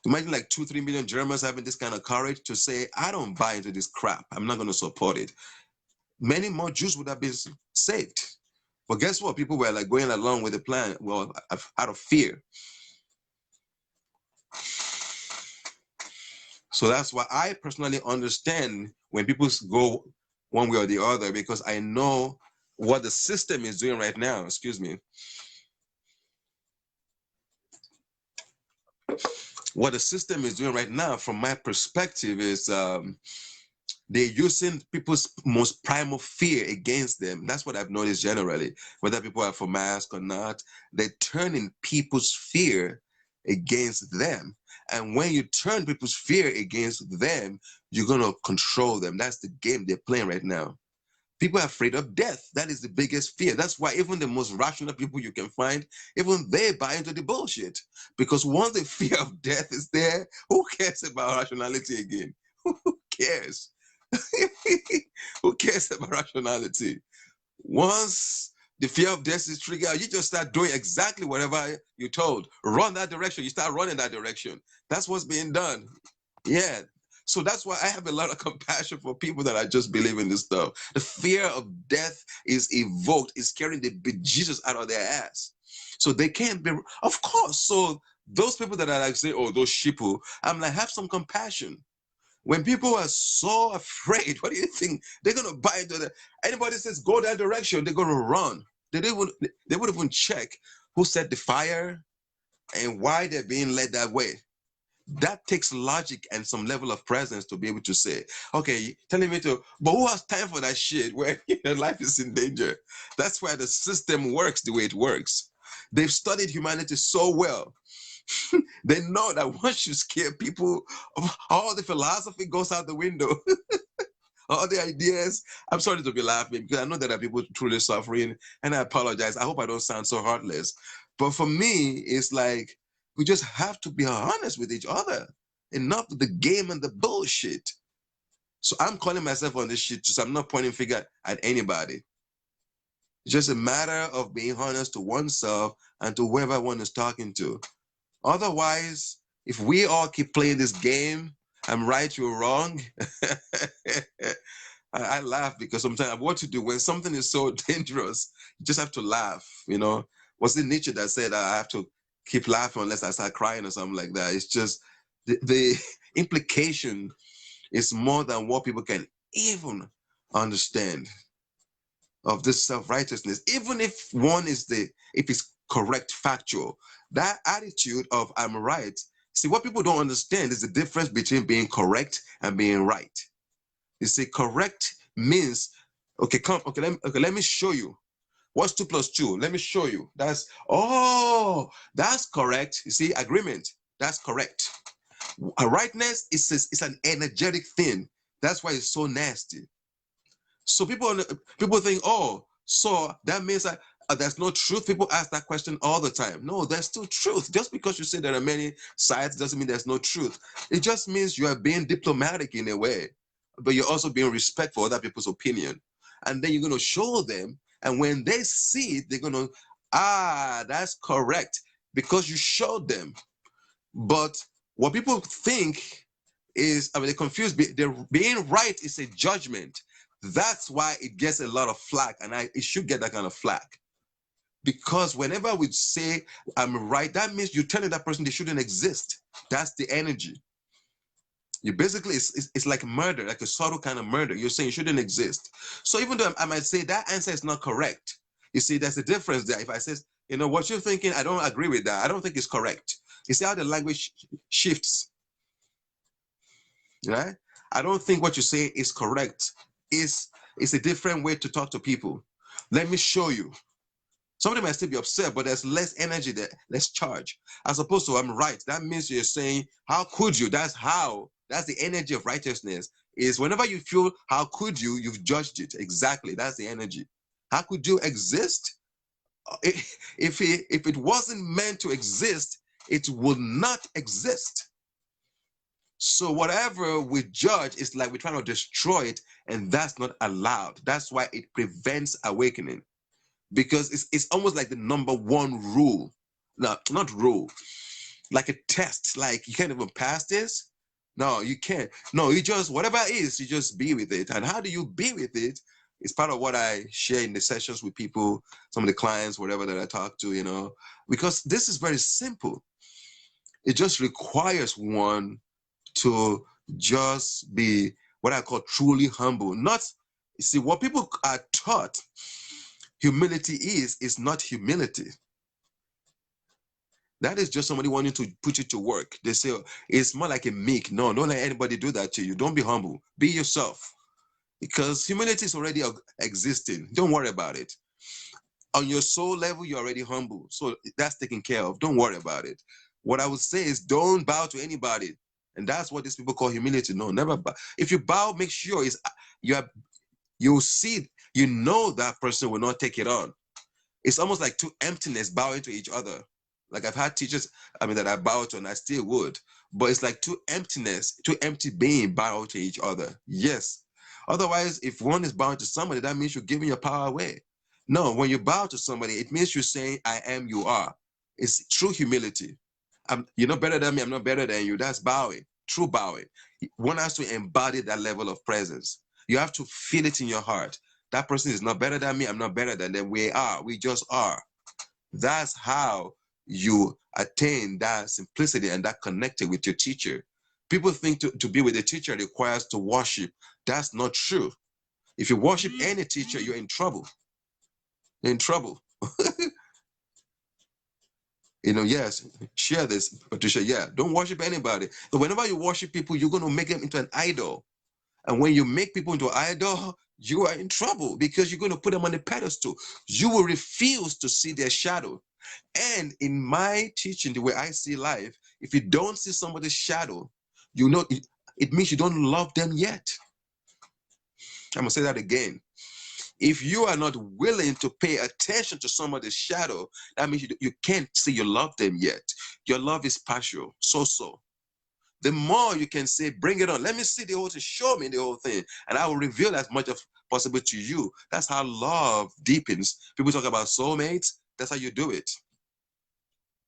imagine like 2-3 million Germans having this kind of courage to say, I don't buy into this crap. I'm not going to support it. Many more Jews would have been saved. But guess what? People were like going along with the plan, well, out of fear. So that's why I personally understand when people go one way or the other, because I know what the system is doing right now. Excuse me. What the system is doing right now, from my perspective, is they're using people's most primal fear against them. That's what I've noticed generally, whether people are for mask or not. They're turning people's fear against them. And when you turn people's fear against them, you're going to control them. That's the game they're playing right now. People are afraid of death. That is the biggest fear. That's why even the most rational people you can find, even they buy into the bullshit. Because once the fear of death is there, who cares about rationality again? Who cares? Who cares about rationality? Once the fear of death is triggered, you just start doing exactly whatever you're told. Run that direction. You start running that direction. That's what's being done. Yeah. So that's why I have a lot of compassion for people that I just believe in this stuff. The fear of death is evoked, is scaring the bejesus out of their ass. So they can't be, of course. So those people that are like say, oh, those sheeple, I'm like, have some compassion. When people are so afraid, what do you think? They're going to buy into that. Anybody says go that direction, they're going to run. They would even check who set the fire and why they're being led that way. That takes logic and some level of presence to be able to say, okay, telling me to, but who has time for that shit where life is in danger? That's why the system works the way it works. They've studied humanity so well. They know that once you scare people, all the philosophy goes out the window. All the ideas. I'm sorry to be laughing because I know that there are people truly suffering, and I apologize. I hope I don't sound so heartless. But for me, it's like, we just have to be honest with each other. Enough of the game and the bullshit. So I'm calling myself on this shit, so I'm not pointing finger at anybody. It's just a matter of being honest to oneself and to whoever one is talking to. Otherwise, if we all keep playing this game, I'm right, you're wrong. I laugh because sometimes what to do when something is so dangerous, you just have to laugh, you know. Was it Nietzsche that said I have to keep laughing unless I start crying or something like that? It's just the implication It's more than what people can even understand of this self-righteousness. Even if if it's correct, factual, that attitude of I'm right. See, what people don't understand is the difference between being correct and being right. You see, correct means, okay, let me show you. What's 2 plus 2? Let me show you. That's correct. You see, agreement. That's correct. Rightness is an energetic thing. That's why it's so nasty. So people think, oh, so that means that there's no truth. People ask that question all the time. No, there's still truth. Just because you say there are many sides doesn't mean there's no truth. It just means you are being diplomatic in a way, but you're also being respectful of other people's opinion. And then you're going to show them, and when they see it, they're going to, that's correct, because you showed them. But what people think is, they're confused. Being right is a judgment. That's why it gets a lot of flack, and it should get that kind of flack. Because whenever we say I'm right, that means you're telling that person they shouldn't exist. That's the energy. You basically, it's like murder, like a subtle kind of murder. You're saying you shouldn't exist. So even though I might say that answer is not correct, you see, there's a difference there. If I say, what you're thinking, I don't agree with that. I don't think it's correct. You see how the language shifts, right? I don't think what you say is correct. It's a different way to talk to people. Let me show you. Somebody might still be upset, but there's less energy there, less charge. As opposed to I'm right. That means you're saying, how could you? That's the energy of righteousness. Is whenever you feel, how could you, you've judged it. Exactly. That's the energy. How could you exist? If it wasn't meant to exist, it would not exist. So whatever we judge is like we're trying to destroy it, and that's not allowed. That's why it prevents awakening, because it's almost like the number one rule. No, not rule, like a test. Like you can't even pass this. No, you can't. No, you just, whatever it is, you just be with it. And how do you be with it? It's part of what I share in the sessions with people, some of the clients, whatever that I talk to, because this is very simple. It just requires one to just be what I call truly humble. Not, you see, what people are taught humility is not humility. That is just somebody wanting to put you to work. They say, it's more like a meek. No, don't let anybody do that to you. Don't be humble. Be yourself. Because humility is already existing. Don't worry about it. On your soul level, you're already humble. So that's taken care of. Don't worry about it. What I would say is don't bow to anybody. And that's what these people call humility. No, never bow. If you bow, make sure you'll see, that person will not take it on. It's almost like two emptiness bowing to each other. Like I've had teachers, that I bow to, and I still would. But it's like two empty beings bow to each other. Yes. Otherwise, if one is bowing to somebody, that means you're giving your power away. No, when you bow to somebody, it means you're saying, I am, you are. It's true humility. You're not better than me, I'm not better than you. That's bowing, true bowing. One has to embody that level of presence. You have to feel it in your heart. That person is not better than me, I'm not better than them. We just are. That's how you attain that simplicity and that connected with your teacher. People think to be with a teacher requires to worship. That's not true. If you worship any teacher, you're in trouble. You're in trouble. Yes, share this, Patricia. Yeah, don't worship anybody. But whenever you worship people, you're going to make them into an idol. And when you make people into an idol, you are in trouble because you're going to put them on a pedestal. You will refuse to see their shadow. And in my teaching, the way I see life, if you don't see somebody's shadow, it means you don't love them yet. I'm going to say that again. If you are not willing to pay attention to somebody's shadow, that means you can't say you love them yet. Your love is partial, so. The more you can say, bring it on. Let me see the whole thing. Show me the whole thing. And I will reveal as much as possible to you. That's how love deepens. People talk about soulmates. That's how you do it.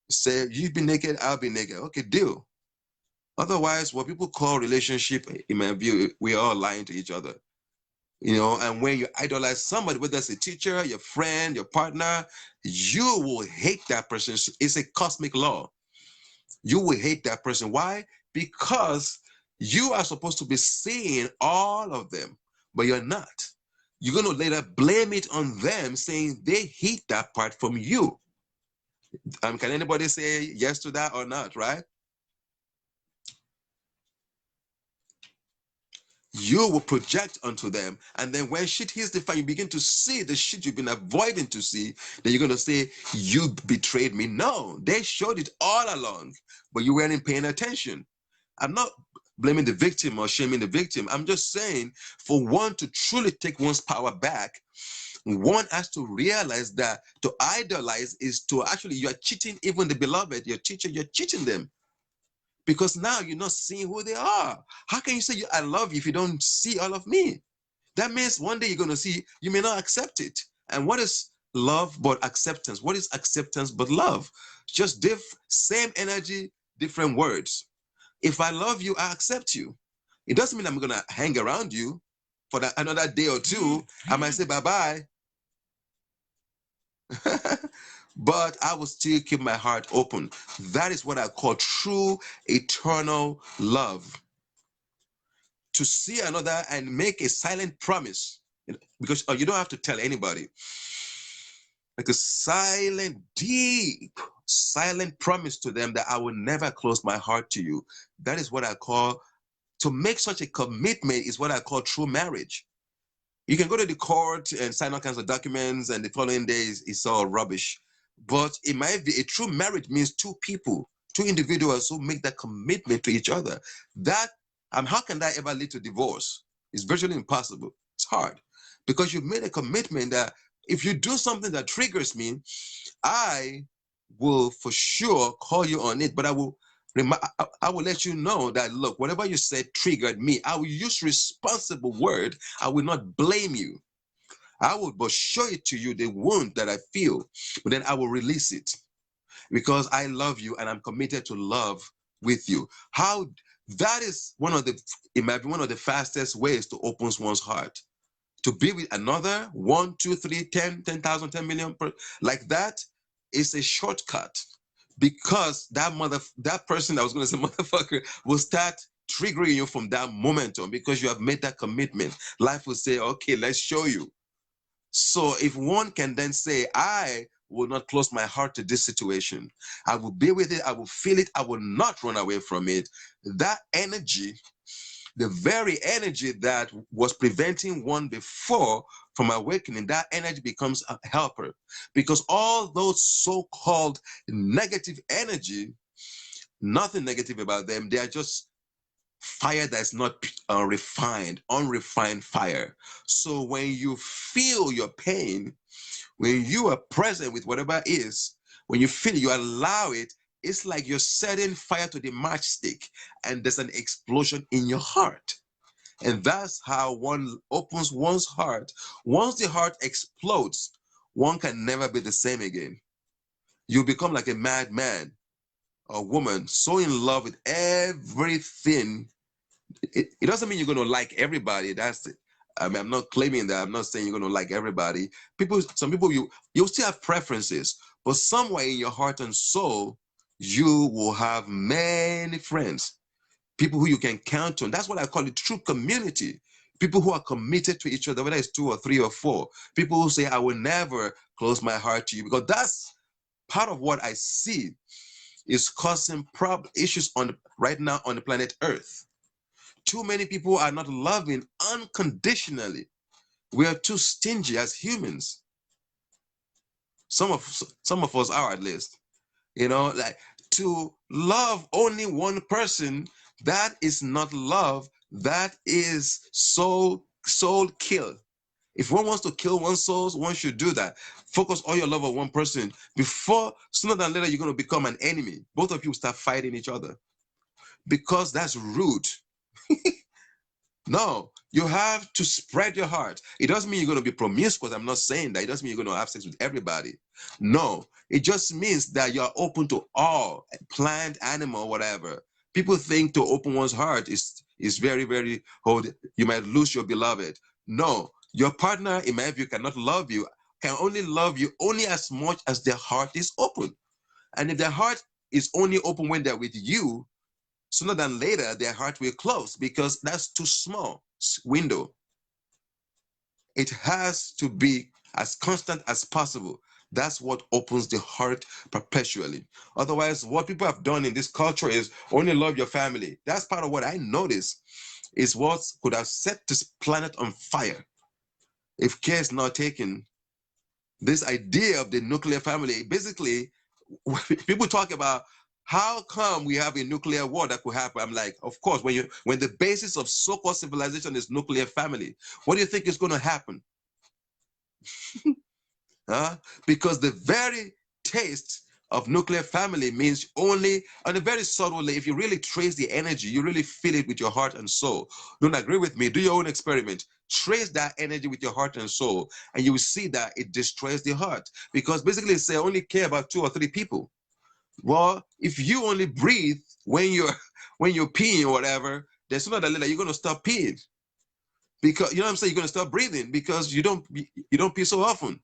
Say, you be naked, I'll be naked. Okay, deal. Otherwise, what people call relationship, in my view, we are all lying to each other. And when you idolize somebody, whether it's a teacher, your friend, your partner, you will hate that person. It's a cosmic law. You will hate that person. Why? Because You are supposed to be seeing all of them, but you're not. You're going to later blame it on them, saying they hid that part from you. Can anybody say yes to that or not, right? You will project onto them, and then when shit hits the fan, you begin to see the shit you've been avoiding to see. Then you're going to say, you betrayed me. No, they showed it all along, but you weren't paying attention. I'm not blaming the victim or shaming the victim. I'm just saying, for one to truly take one's power back, one has to realize that to idolize is to actually, you're cheating even the beloved, your teacher, you're cheating them. Because now you're not seeing who they are. How can you say I love you if you don't see all of me? That means one day you're going to see, you may not accept it. And what is love but acceptance? What is acceptance but love? Just same energy, different words. If I love you, I accept you. It doesn't mean I'm going to hang around you for another day or two. I might say bye-bye. But I will still keep my heart open. That is what I call true eternal love. To see another and make a silent promise, because you don't have to tell anybody. Like a silent, deep, silent promise to them that I will never close my heart to you. That is what I call, to make such a commitment is what I call true marriage. You can go to the court and sign all kinds of documents, and the following days it's all rubbish. But in my view, a true marriage means two people, two individuals who make that commitment to each other. That, how can that ever lead to divorce? It's virtually impossible. It's hard. Because you've made a commitment that if you do something that triggers me, I will for sure call you on it, but I will let you know that, look, whatever you said triggered me. I will use responsible word. I will not blame you. I will but show it to you, the wound that I feel, but then I will release it because I love you and I'm committed to love with you. That is it might be one of the fastest ways to open one's heart. To be with another, 1, 2, 3, 10, 10,000, 10 million, like that is a shortcut. Because that person that was going to say motherfucker will start triggering you from that momentum because you have made that commitment. Life will say, okay, let's show you. So if one can then say, I will not close my heart to this situation. I will be with it. I will feel it. I will not run away from it. That energy, the very energy that was preventing one before from awakening, that energy becomes a helper. Because all those so-called negative energy, nothing negative about them, they are just fire that's not refined, unrefined fire. So when you feel your pain, when you are present with whatever is, when you feel it, you allow it, it's like you're setting fire to the matchstick and there's an explosion in your heart. And that's how one opens one's heart. Once the heart explodes, one can never be the same again. You become like a madman or woman, so in love with everything. It doesn't mean you're going to like everybody. That's it. I mean, I'm not claiming that. I'm not saying you're going to like everybody. Some people, you'll still have preferences, but somewhere in your heart and soul, you will have many friends, people who you can count on. That's what I call it, true community. People who are committed to each other, whether it's 2 or 3 or 4. People who say, I will never close my heart to you, because that's part of what I see is causing issues right now on the planet Earth. Too many people are not loving unconditionally. We are too stingy as humans. Some of us are, at least. Like, to love only one person, that is not love. That is soul kill. If one wants to kill one's souls, one should do that. Focus all your love on one person. Before, sooner than later, you're going to become an enemy. Both of you start fighting each other because that's rude. No, you have to spread your heart. It doesn't mean you're going to be promiscuous. I'm not saying that. It doesn't mean you're going to have sex with everybody. No, it just means that you're open to all, plant, animal, whatever. People think to open one's heart is very, very hard. You might lose your beloved. No, your partner, in my view, cannot love you, can only love you only as much as their heart is open. And if their heart is only open when they're with you, sooner than later, their heart will close because that's too small window. It has to be as constant as possible. That's what opens the heart perpetually. Otherwise, what people have done in this culture is only love your family. That's part of what I notice is what could have set this planet on fire if care is not taken. This idea of the nuclear family, basically, people talk about how come we have a nuclear war that could happen. I'm like, of course, when the basis of so-called civilization is nuclear family, what do you think is going to happen? Huh? Because the very taste of nuclear family means only, on a very subtle level, if you really trace the energy, you really feel it with your heart and soul. Don't agree with me? Do your own experiment. Trace that energy with your heart and soul, and you will see that it destroys the heart. Because basically, say only care about 2 or 3 people. Well, if you only breathe when you're peeing or whatever, then sooner or later you're gonna stop peeing. Because you know what I'm saying, you're gonna stop breathing because you don't pee so often.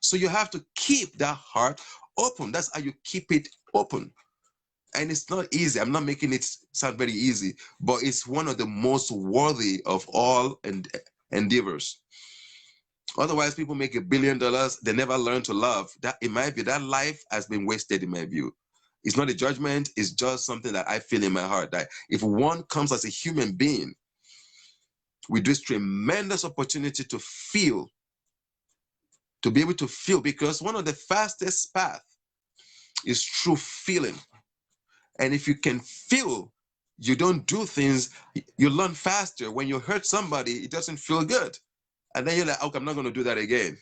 So you have to keep that heart open. That's how you keep it open. And it's not easy. I'm not making it sound very easy, but it's one of the most worthy of all endeavors. Otherwise, people make $1 billion, they never learn to love. That, in my view, that life has been wasted, in my view. It's not a judgment, it's just something that I feel in my heart, that if one comes as a human being with this tremendous opportunity to feel, to be able to feel, because one of the fastest paths is through feeling. And if you can feel, you don't do things, you learn faster. When you hurt somebody, it doesn't feel good. And then you're like, okay, I'm not going to do that again.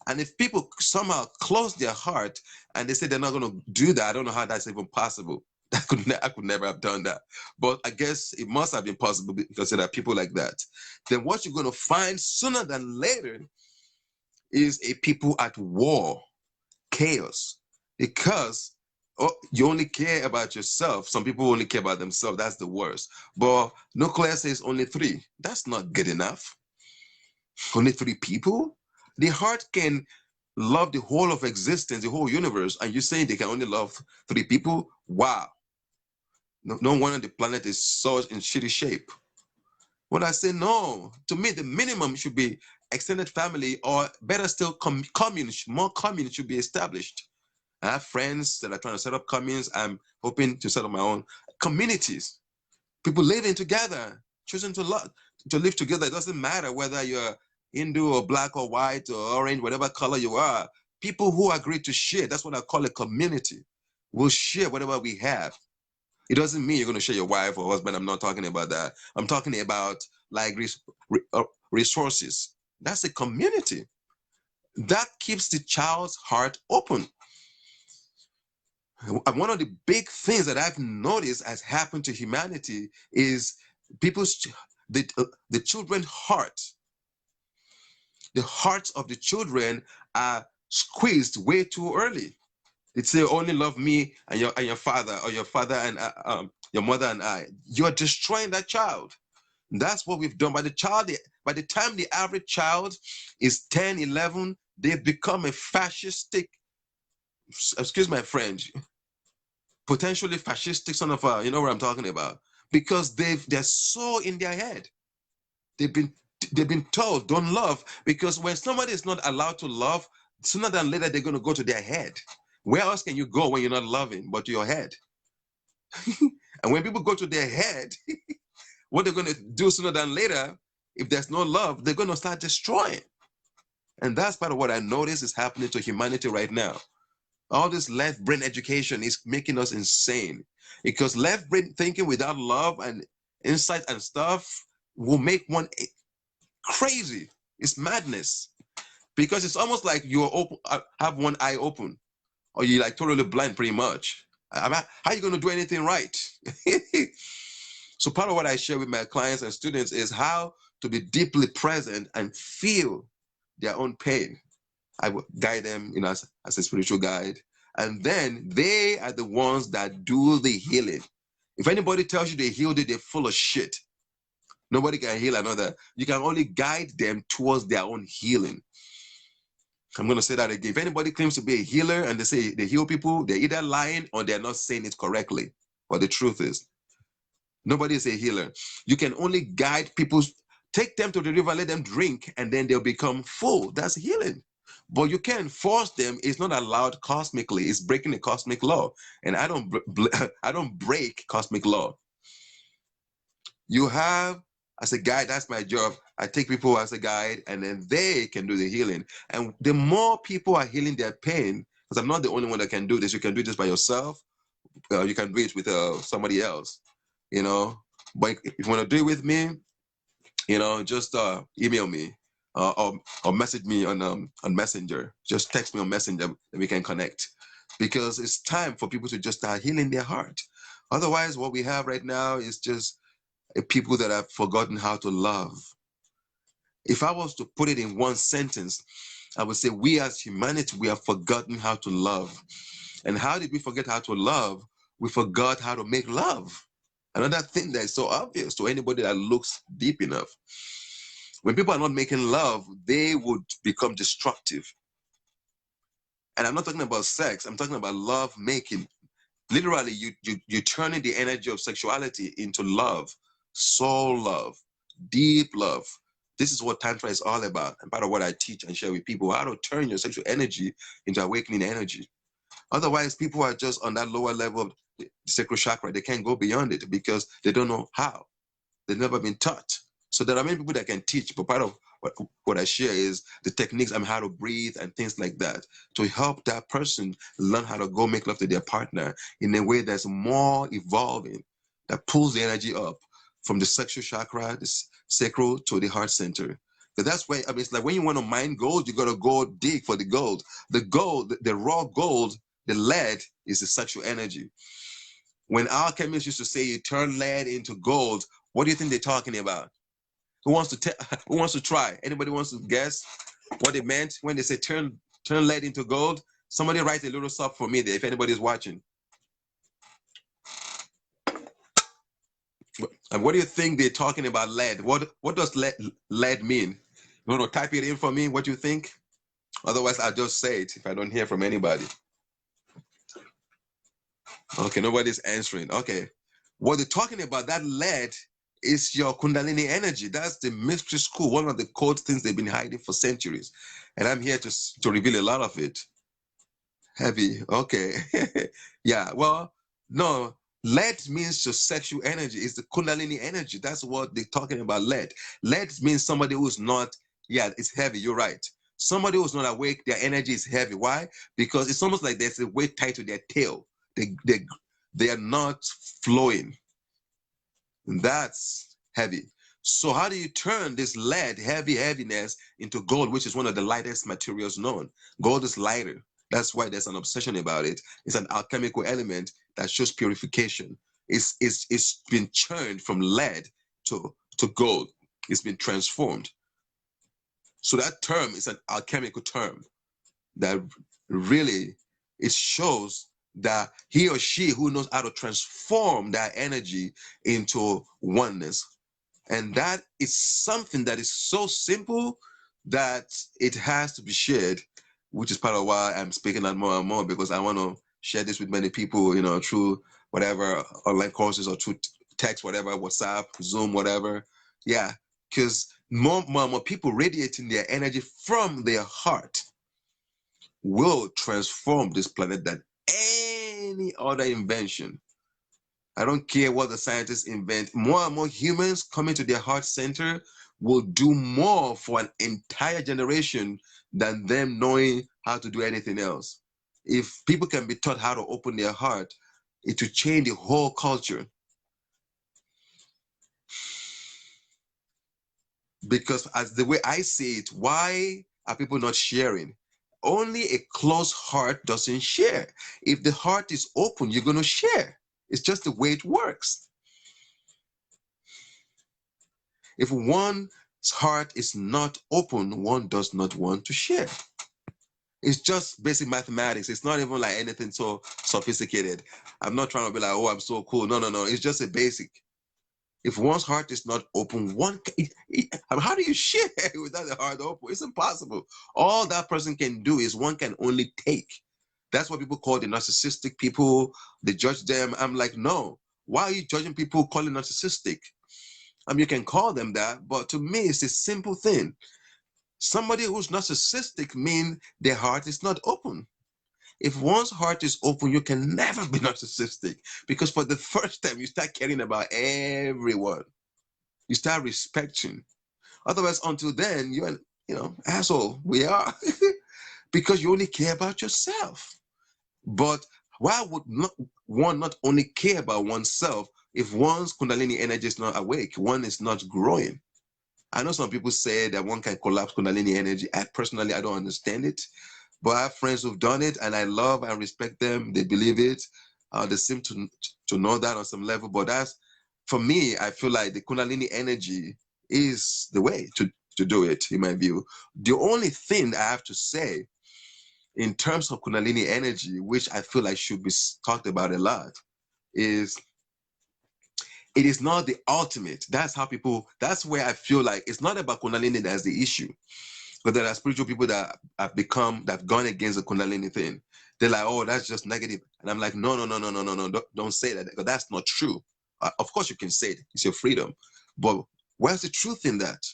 And if people somehow close their heart and they say they're not going to do that, I don't know how that's even possible. I could never have done that. But I guess it must have been possible because there are people like that. Then what you're going to find sooner than later is a people at war, chaos, because you only care about yourself. Some people only care about themselves. That's the worst. But nuclear says only 3. That's not good enough. Only 3 people? The heart can love the whole of existence, the whole universe, and you're saying they can only love 3 people? Wow. No wonder the planet is so in shitty shape. When I say no, to me, the minimum should be extended family, or better still, more communes should be established. I have friends that are trying to set up communes. I'm hoping to set up my own communities. People living together, choosing to live together. It doesn't matter whether you're Hindu or black or white or orange, whatever color you are. People who agree to share, that's what I call a community. We'll share whatever we have. It doesn't mean you're going to share your wife or husband. I'm not talking about that. I'm talking about like resources. That's a community. That keeps the child's heart open. And one of the big things that I've noticed has happened to humanity is the children's heart. The hearts of the children are squeezed way too early. They say, only love me and your father, or your father and your mother and I. You're destroying that child. That's what we've done. By the time the average child is 10, 11, they've become a fascistic, excuse my French, potentially fascistic son of a, you know what I'm talking about? Because they're so in their head. They've been told don't love, because when somebody is not allowed to love, sooner than later they're going to go to their head. Where else can you go when you're not loving but to your head? And when people go to their head, what they're going to do sooner than later, if there's no love, they're going to start destroying. And that's part of what I notice is happening to humanity right now. All this left brain education is making us insane, because left brain thinking without love and insight and stuff will make one crazy. It's madness, because it's almost like you have one eye open, or you're like totally blind pretty much. How are you going to do anything right? So part of what I share with my clients and students is how to be deeply present and feel their own pain. I will guide them, as a spiritual guide. And then they are the ones that do the healing. If anybody tells you they healed it, they're full of shit. Nobody can heal another. You can only guide them towards their own healing. I'm going to say that again. If anybody claims to be a healer and they say they heal people, they're either lying or they're not saying it correctly. But the truth is, Nobody is a healer. You can only guide people, take them to the river, let them drink, and then they'll become full. That's healing. But you can't force them. It's not allowed cosmically. It's breaking the cosmic law. And I don't I don't break cosmic law. You have, as a guide, that's my job. I take people as a guide, and then they can do the healing. And the more people are healing their pain, because I'm not the only one that can do this. You can do this by yourself. You can do it with somebody else, you know. But if you want to do it with me, you know, just email me or message me on Messenger. Just text me on Messenger, and we can connect. Because it's time for people to just start healing their heart. Otherwise, what we have right now is just people that have forgotten how to love. If I was to put it in one sentence, I would say we as humanity, we have forgotten how to love. And how did we forget how to love? We forgot how to make love. Another thing that is so obvious to anybody that looks deep enough. When people are not making love, they would become destructive. And I'm not talking about sex, I'm talking about love making. Literally, you're turning the energy of sexuality into love, soul love, deep love. This is what Tantra is all about. And part of what I teach and share with people, how to turn your sexual energy into awakening energy. Otherwise, people are just on that lower level of the sacral chakra. They can't go beyond it because they don't know how. They've never been taught. So there are many people that can teach, but part of what I share is the techniques on how to breathe and things like that to help that person learn how to go make love to their partner in a way that's more evolving, that pulls the energy up from the sexual chakra, the sacral, to the heart center. So that's why, I mean, it's like when you want to mine gold, you got to go dig for the gold. The gold, the raw gold, the lead is the sexual energy. When alchemists used to say you turn lead into gold, what do you think they're talking about? Who wants to who wants to try? Anybody wants to guess what they meant when they say turn lead into gold? Somebody write a little sub for me there if anybody's watching. And what do you think they're talking about lead? What does lead mean? You want to type it in for me, what you think? Otherwise, I'll just say it if I don't hear from anybody. Okay, nobody's answering. Okay. What they're talking about, that lead is your Kundalini energy. That's the mystery school, one of the code things they've been hiding for centuries. And I'm here to reveal a lot of it. Heavy, okay. Yeah, well, no, lead means your sexual energy. It's the Kundalini energy. That's what they're talking about, lead. Lead means somebody who's not, yeah, it's heavy, you're right. Somebody who's not awake, their energy is heavy. Why? Because it's almost like there's a weight tied to their tail. They are not flowing. That's heavy. So how do you turn this lead, heaviness, into gold, which is one of the lightest materials known? Gold is lighter. That's why there's an obsession about it. It's an alchemical element that shows purification. It's been churned from lead to gold. It's been transformed. So that term is an alchemical term that really, it shows that he or she who knows how to transform that energy into oneness. And that is something that is so simple that it has to be shared, which is part of why I'm speaking out more and more, because I want to share this with many people, you know, through whatever online courses or through text, whatever, WhatsApp, Zoom, whatever. Yeah, because more people radiating their energy from their heart will transform this planet than any other invention. I don't care what the scientists invent. More and more humans coming to their heart center will do more for an entire generation than them knowing how to do anything else. If people can be taught how to open their heart, it will change the whole culture. Because as the way I see it, why are people not sharing? Only a closed heart doesn't share. If the heart is open, you're going to share. It's just the way it works. If one's heart is not open, one does not want to share. It's just basic mathematics. It's not even like anything so sophisticated. I'm not trying to be like, oh, I'm so cool. No. It's just a basic. If one's heart is not open, how do you share without the heart open? It's impossible. All that person can do is one can only take. That's what people call the narcissistic people. They judge them. I'm like, no. Why are you judging people calling narcissistic? I mean, you can call them that, but to me, it's a simple thing. Somebody who's narcissistic means their heart is not open. If one's heart is open, you can never be narcissistic, because for the first time, you start caring about everyone. You start respecting. Otherwise, until then, you're an, asshole. We are. Because you only care about yourself. But why would one not only care about oneself if one's Kundalini energy is not awake, one is not growing? I know some people say that one can collapse Kundalini energy. I don't understand it. But I have friends who've done it, and I love and respect them. They believe it. They seem to know that on some level. But that's, for me, I feel like the Kundalini energy is the way to do it, in my view. The only thing I have to say in terms of Kundalini energy, which I feel like should be talked about a lot, is it is not the ultimate. That's where I feel like it's not about Kundalini that's the issue. But there are spiritual people that have gone against the Kundalini thing. They're like, oh, that's just negative. And I'm like, no, don't say that, because that's not true. Of course you can say it, it's your freedom. But where's the truth in that?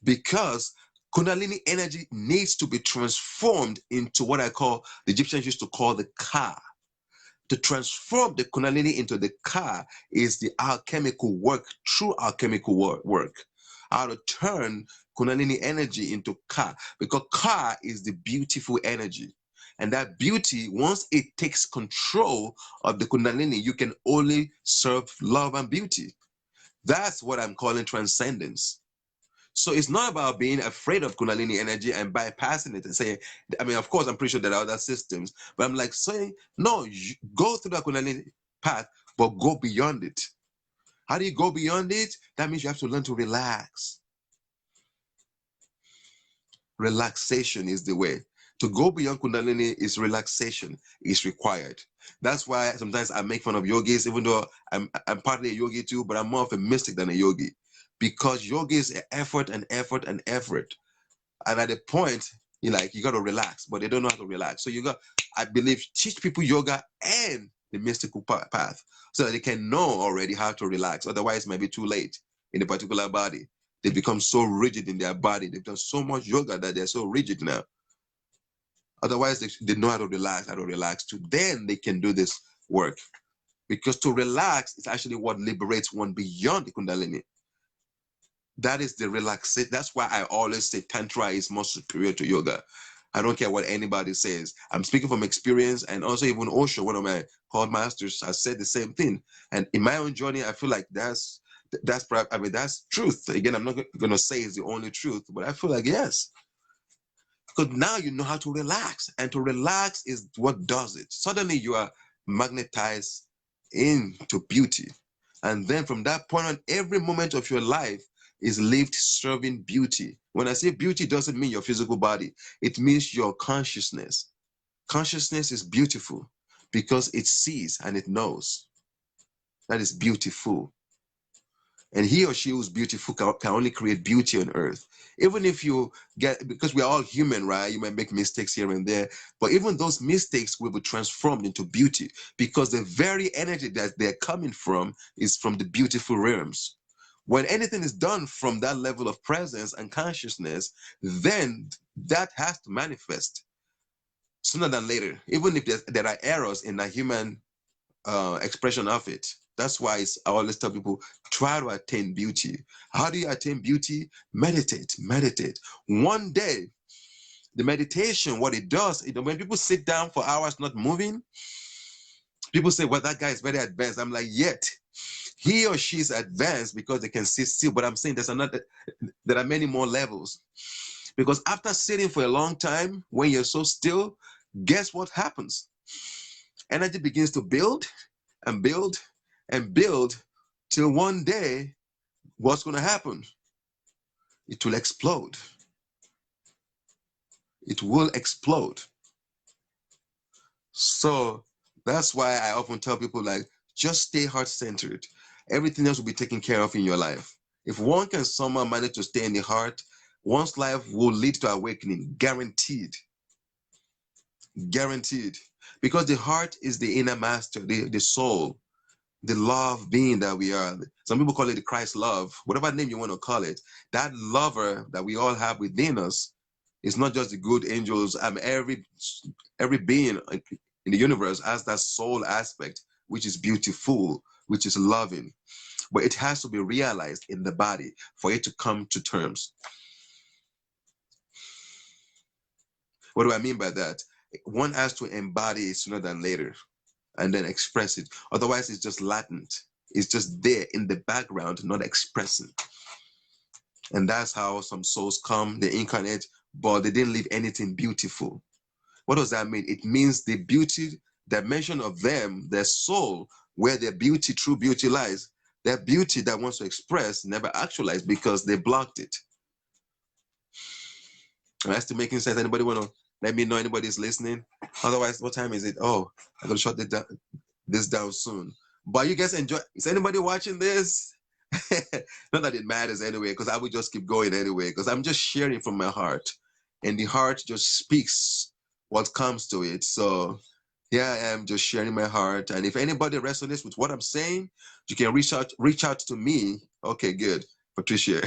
Because Kundalini energy needs to be transformed into what the Egyptians used to call the Ka. To transform the Kundalini into the Ka is the alchemical work, true alchemical work. How to turn Kundalini energy into Ka, because Ka is the beautiful energy. And that beauty, once it takes control of the Kundalini, you can only serve love and beauty. That's what I'm calling transcendence. So it's not about being afraid of Kundalini energy and bypassing it and saying, I mean, of course, I'm pretty sure there are other systems, but I'm like saying, no, go through the Kundalini path, but go beyond it. How do you go beyond it? That means you have to learn to relax. Relaxation is the way. To go beyond Kundalini is relaxation is required. That's why sometimes I make fun of yogis, even though I'm partly a yogi too, but I'm more of a mystic than a yogi. Because yoga is effort and effort and effort. And at a point, you got to relax, but they don't know how to relax. So I believe, teach people yoga and the mystical path so that they can know already how to relax. Otherwise, it might be too late in a particular body. They become so rigid in their body. They've done so much yoga that they're so rigid now. Otherwise, they know how to relax. Then they can do this work. Because to relax is actually what liberates one beyond the Kundalini. That is the relaxation. That's why I always say Tantra is more superior to yoga. I don't care what anybody says. I'm speaking from experience, and also even Osho, one of my called masters, has said the same thing. And in my own journey, I feel like that's truth. Again, I'm not going to say it's the only truth, but I feel like yes. Because now you know how to relax, and to relax is what does it. Suddenly you are magnetized into beauty. And then from that point on, every moment of your life is lived serving beauty. When I say beauty, it doesn't mean your physical body. It means your consciousness. Consciousness is beautiful because it sees and it knows. That is beautiful. And he or she who's beautiful can only create beauty on earth. Even if because we're all human, right? You might make mistakes here and there, but even those mistakes will be transformed into beauty, because the very energy that they're coming from is from the beautiful realms. When anything is done from that level of presence and consciousness, then that has to manifest sooner than later, even if there are errors in the human expression of it. That's why I always tell people, try to attain beauty. How do you attain beauty? Meditate. One day, the meditation, what it does, when people sit down for hours not moving, people say, well, that guy is very advanced. I'm like, yet. He or she is advanced because they can sit still. But I'm saying there are many more levels. Because after sitting for a long time, when you're so still, guess what happens? Energy begins to build and build and build till one day, what's going to happen? It will explode. It will explode. So that's why I often tell people, just stay heart-centered. Everything else will be taken care of in your life. If one can somehow manage to stay in the heart, one's life will lead to awakening, guaranteed. Guaranteed. Because the heart is the inner master, the soul. the love being that we are. Some people call it the Christ love, whatever name you want to call it. That lover that we all have within us is not just the good angels. Every being in the universe has that soul aspect, which is beautiful, which is loving. But it has to be realized in the body for it to come to terms. What do I mean by that? One has to embody it sooner than later and then express it. Otherwise, it's just latent. It's just there in the background, not expressing. And that's how some souls come, they incarnate, but they didn't leave anything beautiful. What does that mean? It means the beauty dimension of them, their soul, where their beauty, true beauty lies, their beauty that wants to express never actualized because they blocked it. That's still making sense. Anybody want to let me know? Anybody's listening? Otherwise, what time is it? Oh, I'm going to shut this down soon. But you guys enjoy. Is anybody watching this? Not that it matters anyway, because I would just keep going anyway, because I'm just sharing from my heart. And the heart just speaks what comes to it. So here I am just sharing my heart. And if anybody resonates with what I'm saying, you can reach out to me. Okay, good. Patricia.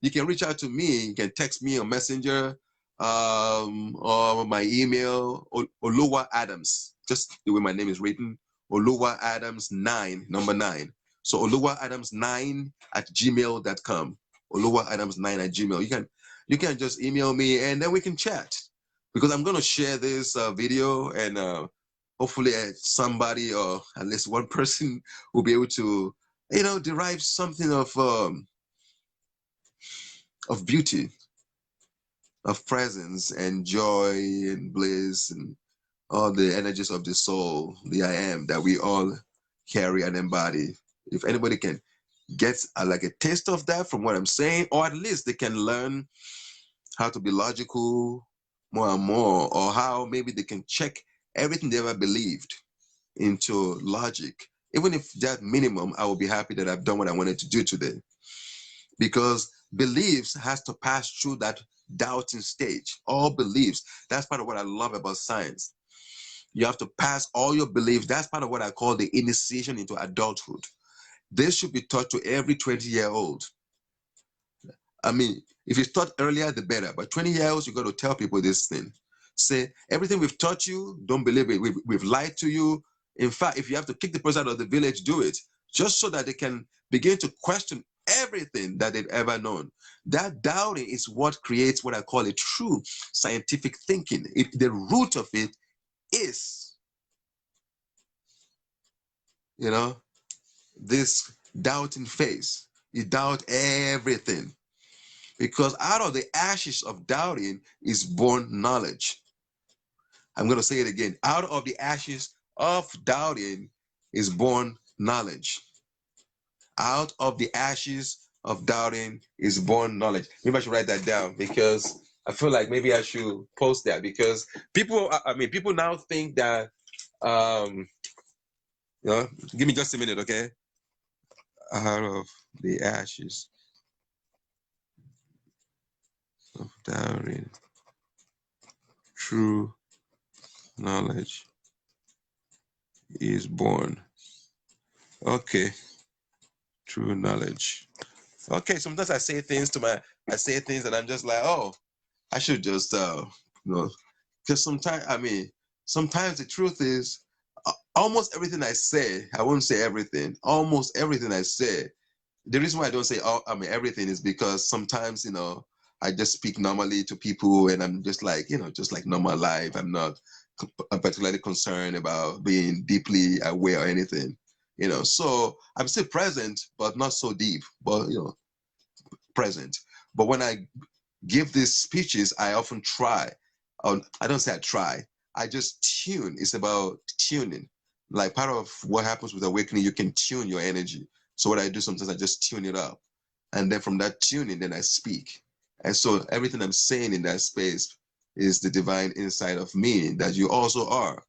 You can reach out to me. You can text me on Messenger or my email, Oluwa Adams. Just the way my name is written, Oluwa Adams 9, number 9. So Oluwa Adams 9 at gmail.com. Oluwa Adams 9 at gmail. You can just email me and then we can chat. Because I'm going to share this video and hopefully somebody or at least one person will be able to, derive something of beauty, of presence and joy and bliss and all the energies of the soul, the I am that we all carry and embody. If anybody can get like a taste of that from what I'm saying, or at least they can learn how to be logical more and more, or how maybe they can check everything they ever believed into logic. Even if that minimum, I will be happy that I've done what I wanted to do today. Because beliefs has to pass through that doubting stage. All beliefs. That's part of what I love about science. You have to pass all your beliefs. That's part of what I call the initiation into adulthood. This should be taught to every 20-year-old. I mean, if it's taught earlier, the better. But 20-year-olds, you got to tell people this thing. Say, everything we've taught you, don't believe it. We've lied to you. In fact, if you have to kick the person out of the village, do it. Just so that they can begin to question everything that they've ever known. That doubting is what creates what I call a true scientific thinking. The root of it is, this doubting phase. You doubt everything. Because out of the ashes of doubting is born knowledge. I'm going to say it again. Out of the ashes of doubting is born knowledge. Out of the ashes of doubting is born knowledge. Maybe I should write that down because I feel like maybe I should post that, because people now think that, give me just a minute, okay? Out of the ashes of doubting, true knowledge is born. Okay. True knowledge. Okay, sometimes I say things and I'm just like, oh, I should just, because sometimes the truth is, almost everything I say, I won't say everything, almost everything I say, the reason why I don't say everything is because sometimes, I just speak normally to people and I'm just like, just like normal life. I'm not particularly concerned about being deeply aware or anything. So I'm still present, but not so deep, but, present. But when I give these speeches, I often try, I don't say I try, I just tune. It's about tuning. Like part of what happens with awakening, you can tune your energy. So what I do sometimes, I just tune it up. And then from that tuning, then I speak. And so everything I'm saying in that space is the divine inside of me that you also are.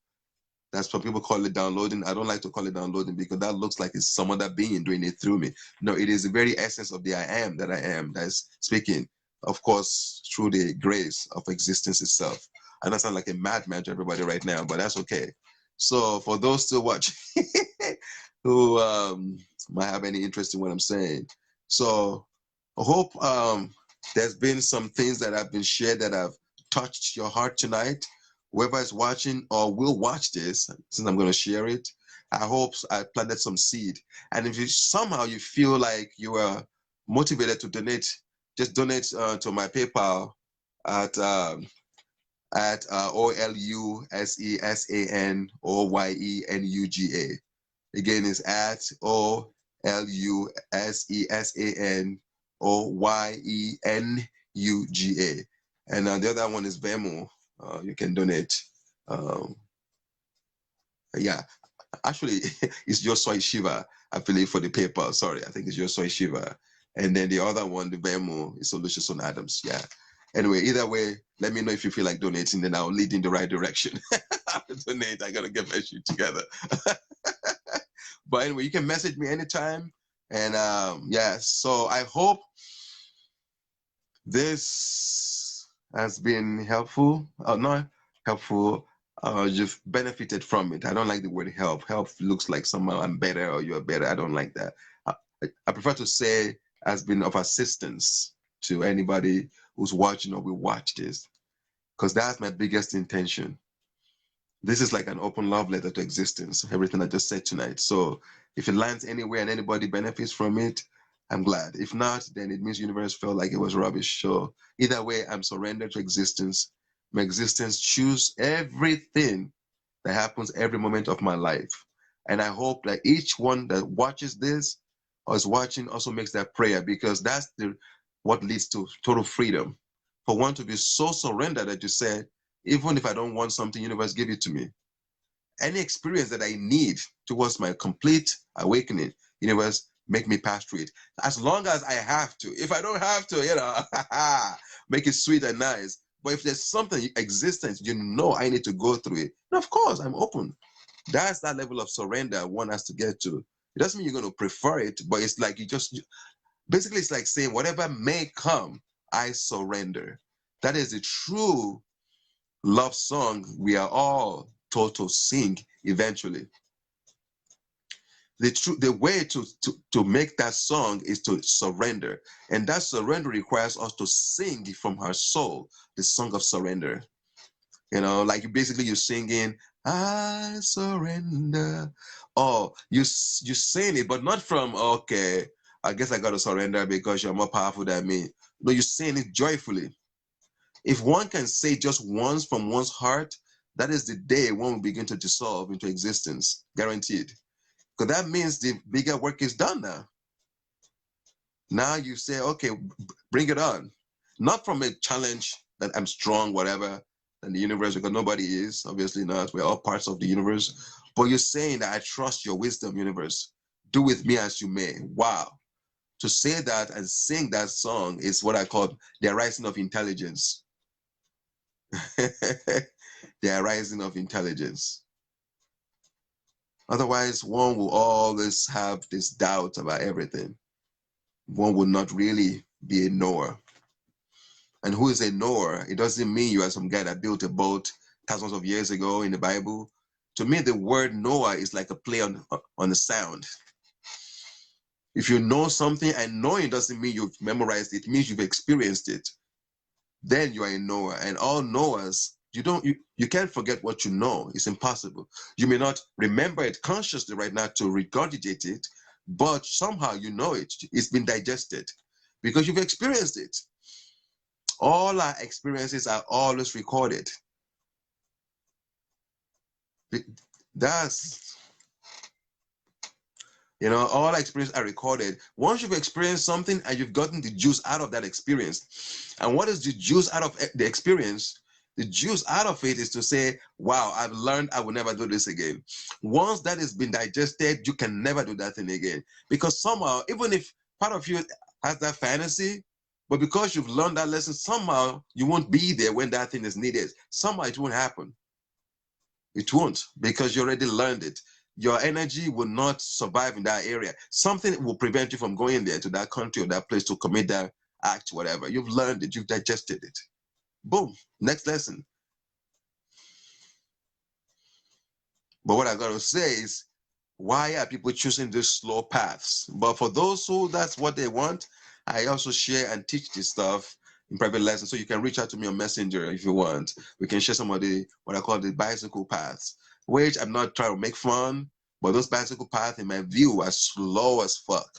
That's what people call it downloading. I don't like to call it downloading because that looks like it's some other being doing it through me. No, it is the very essence of the I am that's speaking, of course, through the grace of existence itself. I know I sound like a madman to everybody right now, but that's okay. So for those still watching, who might have any interest in what I'm saying. So I hope there's been some things that have been shared that have touched your heart tonight. Whoever is watching or will watch this, since I'm going to share it, I hope I planted some seed. And if you somehow you feel like you are motivated to donate, just donate to my PayPal at OLUSESANOYENUGA. Again, it's at OLUSESANOYENUGA. And the other one is Venmo. You can donate. Yeah, actually, it's Joshua Shiva, I believe, for the PayPal. Sorry, I think it's Joshua Shiva. And then the other one, the Venmo, is Solutions on Adams. Yeah. Anyway, either way, let me know if you feel like donating, then I'll lead in the right direction. I'll donate. I gotta get my shit together. But anyway, you can message me anytime. And yeah, so I hope this has been helpful. Not helpful. You've benefited from it. I don't like the word help. Help looks like somehow I'm better or you're better. I don't like that. I prefer to say has been of assistance to anybody who's watching or will watch this, because that's my biggest intention. This is like an open love letter to existence, everything I just said tonight. So if it lands anywhere and anybody benefits from it, I'm glad. If not, then it means the universe felt like it was rubbish. So either way, I'm surrendered to existence. My existence choose everything that happens every moment of my life. And I hope that each one that watches this or is watching also makes that prayer, because that's what leads to total freedom. For one to be so surrendered that you said, even if I don't want something, universe, give it to me. Any experience that I need towards my complete awakening, universe, make me pass through it. As long as I have to. If I don't have to, make it sweet and nice. But if there's something, existence, I need to go through it, and of course, I'm open. That's that level of surrender one has to get to. It doesn't mean you're going to prefer it, but it's like basically, it's like saying, whatever may come, I surrender. That is the true love song we are all taught to sing eventually. The way to make that song is to surrender. And that surrender requires us to sing from our soul, the song of surrender. Like basically you're singing, I surrender. Or you sing it, but not from, okay, I guess I got to surrender because you're more powerful than me. No, you're saying it joyfully. If one can say just once from one's heart, that is the day one will begin to dissolve into existence, guaranteed. Because that means the bigger work is done now. Now you say, okay, bring it on. Not from a challenge that I'm strong, whatever, than the universe, because nobody is, obviously not. We're all parts of the universe. But you're saying that I trust your wisdom, universe. Do with me as you may. Wow. To say that and sing that song is what I call the arising of intelligence. The arising of intelligence. Otherwise, one will always have this doubt about everything. One will not really be a knower. And who is a knower? It doesn't mean you are some guy that built a boat thousands of years ago in the Bible. To me, the word knower is like a play on the sound. If you know something, and knowing doesn't mean you've memorized it, it means you've experienced it. Then you are a knower. And all knowers, you can't forget what you know. It's impossible. You may not remember it consciously right now to regurgitate it, but somehow you know it. It's been digested because you've experienced it. All our experiences are always recorded. That's, all our experiences are recorded. Once you've experienced something and you've gotten the juice out of that experience, and what is the juice out of the experience? The juice out of it is to say, wow, I've learned I will never do this again. Once that has been digested, you can never do that thing again. Because somehow, even if part of you has that fantasy, but because you've learned that lesson, somehow you won't be there when that thing is needed. Somehow it won't happen. It won't, because you already learned it. Your energy will not survive in that area. Something will prevent you from going there to that country or that place to commit that act, whatever. You've learned it, you've digested it. Boom, next lesson. But what I got to say is, why are people choosing these slow paths? But for those who that's what they want, I also share and teach this stuff in private lessons. So you can reach out to me on Messenger if you want. We can share some of the what I call the bicycle paths, which I'm not trying to make fun, but those bicycle paths, in my view, are slow as fuck.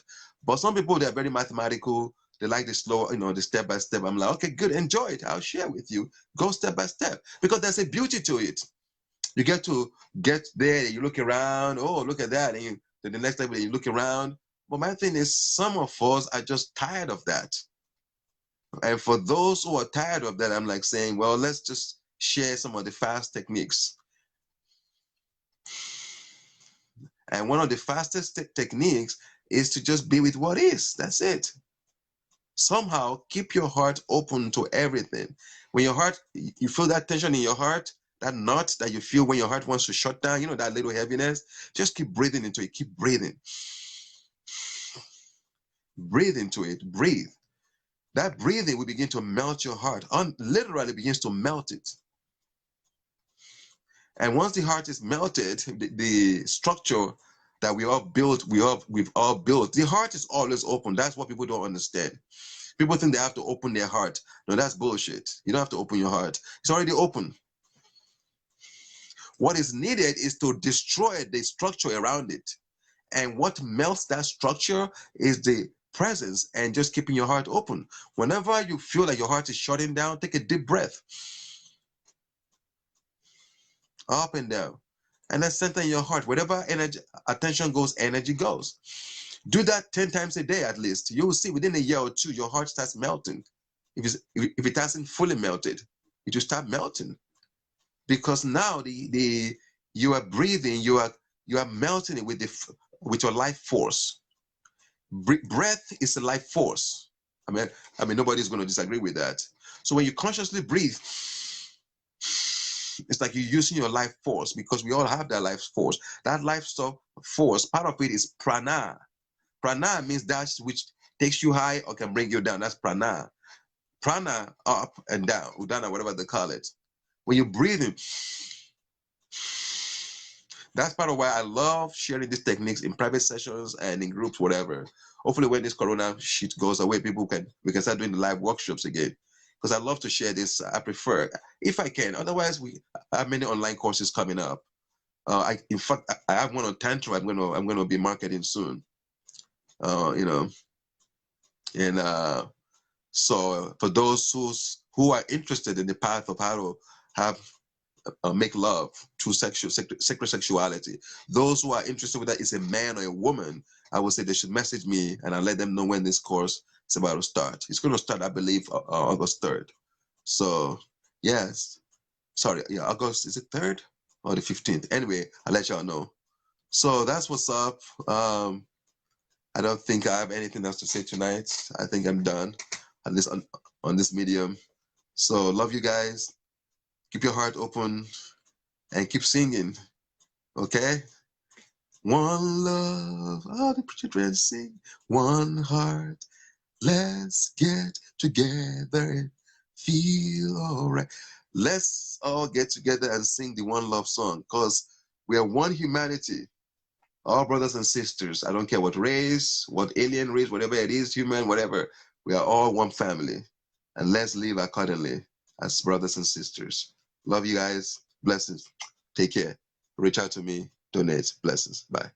But some people, they're very mathematical. They like the slow, the step by step. I'm like, okay, good, enjoy it. I'll share with you. Go step by step because there's a beauty to it. You get to get there, you look around, oh, look at that. And then the next level, you look around. But my thing is, some of us are just tired of that. And for those who are tired of that, I'm like saying, well, let's just share some of the fast techniques. And one of the fastest techniques is to just be with what is. That's it. Somehow keep your heart open to everything. When your heart, you feel that tension in your heart, that knot that you feel when your heart wants to shut down, that little heaviness, just keep breathing into it. Keep breathing. Breathe into it. Breathe. That breathing will begin to melt your heart. Literally begins to melt it. And once the heart is melted, the structure that we've all built, the heart is always open. That's what people don't understand. People think they have to open their heart. No, that's bullshit. You don't have to open your heart. It's already open. What is needed is to destroy the structure around it. And what melts that structure is the presence and just keeping your heart open. Whenever you feel like your heart is shutting down, take a deep breath. Up and down. And then center in your heart. Wherever attention goes, energy goes. Do that 10 times a day at least. You will see within a year or two, your heart starts melting. If it hasn't fully melted, it will start melting. Because now you are breathing, you are melting it with your life force. Breath is a life force. I mean, nobody's going to disagree with that. So when you consciously breathe, it's like you're using your life force, because we all have that life force. That life force, part of it is prana. Prana means that which takes you high or can bring you down. That's prana. Prana, up and down, udana, whatever they call it. When you're breathing, that's part of why I love sharing these techniques in private sessions and in groups, whatever. Hopefully when this corona shit goes away, we can start doing the live workshops again. Because I love to share this. I prefer, if I can. Otherwise, we have many online courses coming up. In fact, I have one on Tantra. I'm going to be marketing soon. And so for those who are interested in the path of how to have make love through sacred sexuality, those who are interested with that, is a man or a woman, I would say they should message me and I'll let them know when this course is about to start. It's going to start, I believe, August 3rd. So yes, sorry, yeah, August, is it 3rd or the 15th? Anyway, I'll let y'all know. So that's what's up. I don't think I have anything else to say tonight. I think I'm done, at least on this medium. So love you guys. Keep your heart open and keep singing. Okay? One love, all the children sing. One heart, let's get together and feel all right. Let's all get together and sing the one love song, because we are one humanity. All brothers and sisters. I don't care what race, what alien race, whatever it is, human, whatever. We are all one family. And let's live accordingly as brothers and sisters. Love you guys. Blessings. Take care. Reach out to me. Donate. Blessings. Bye.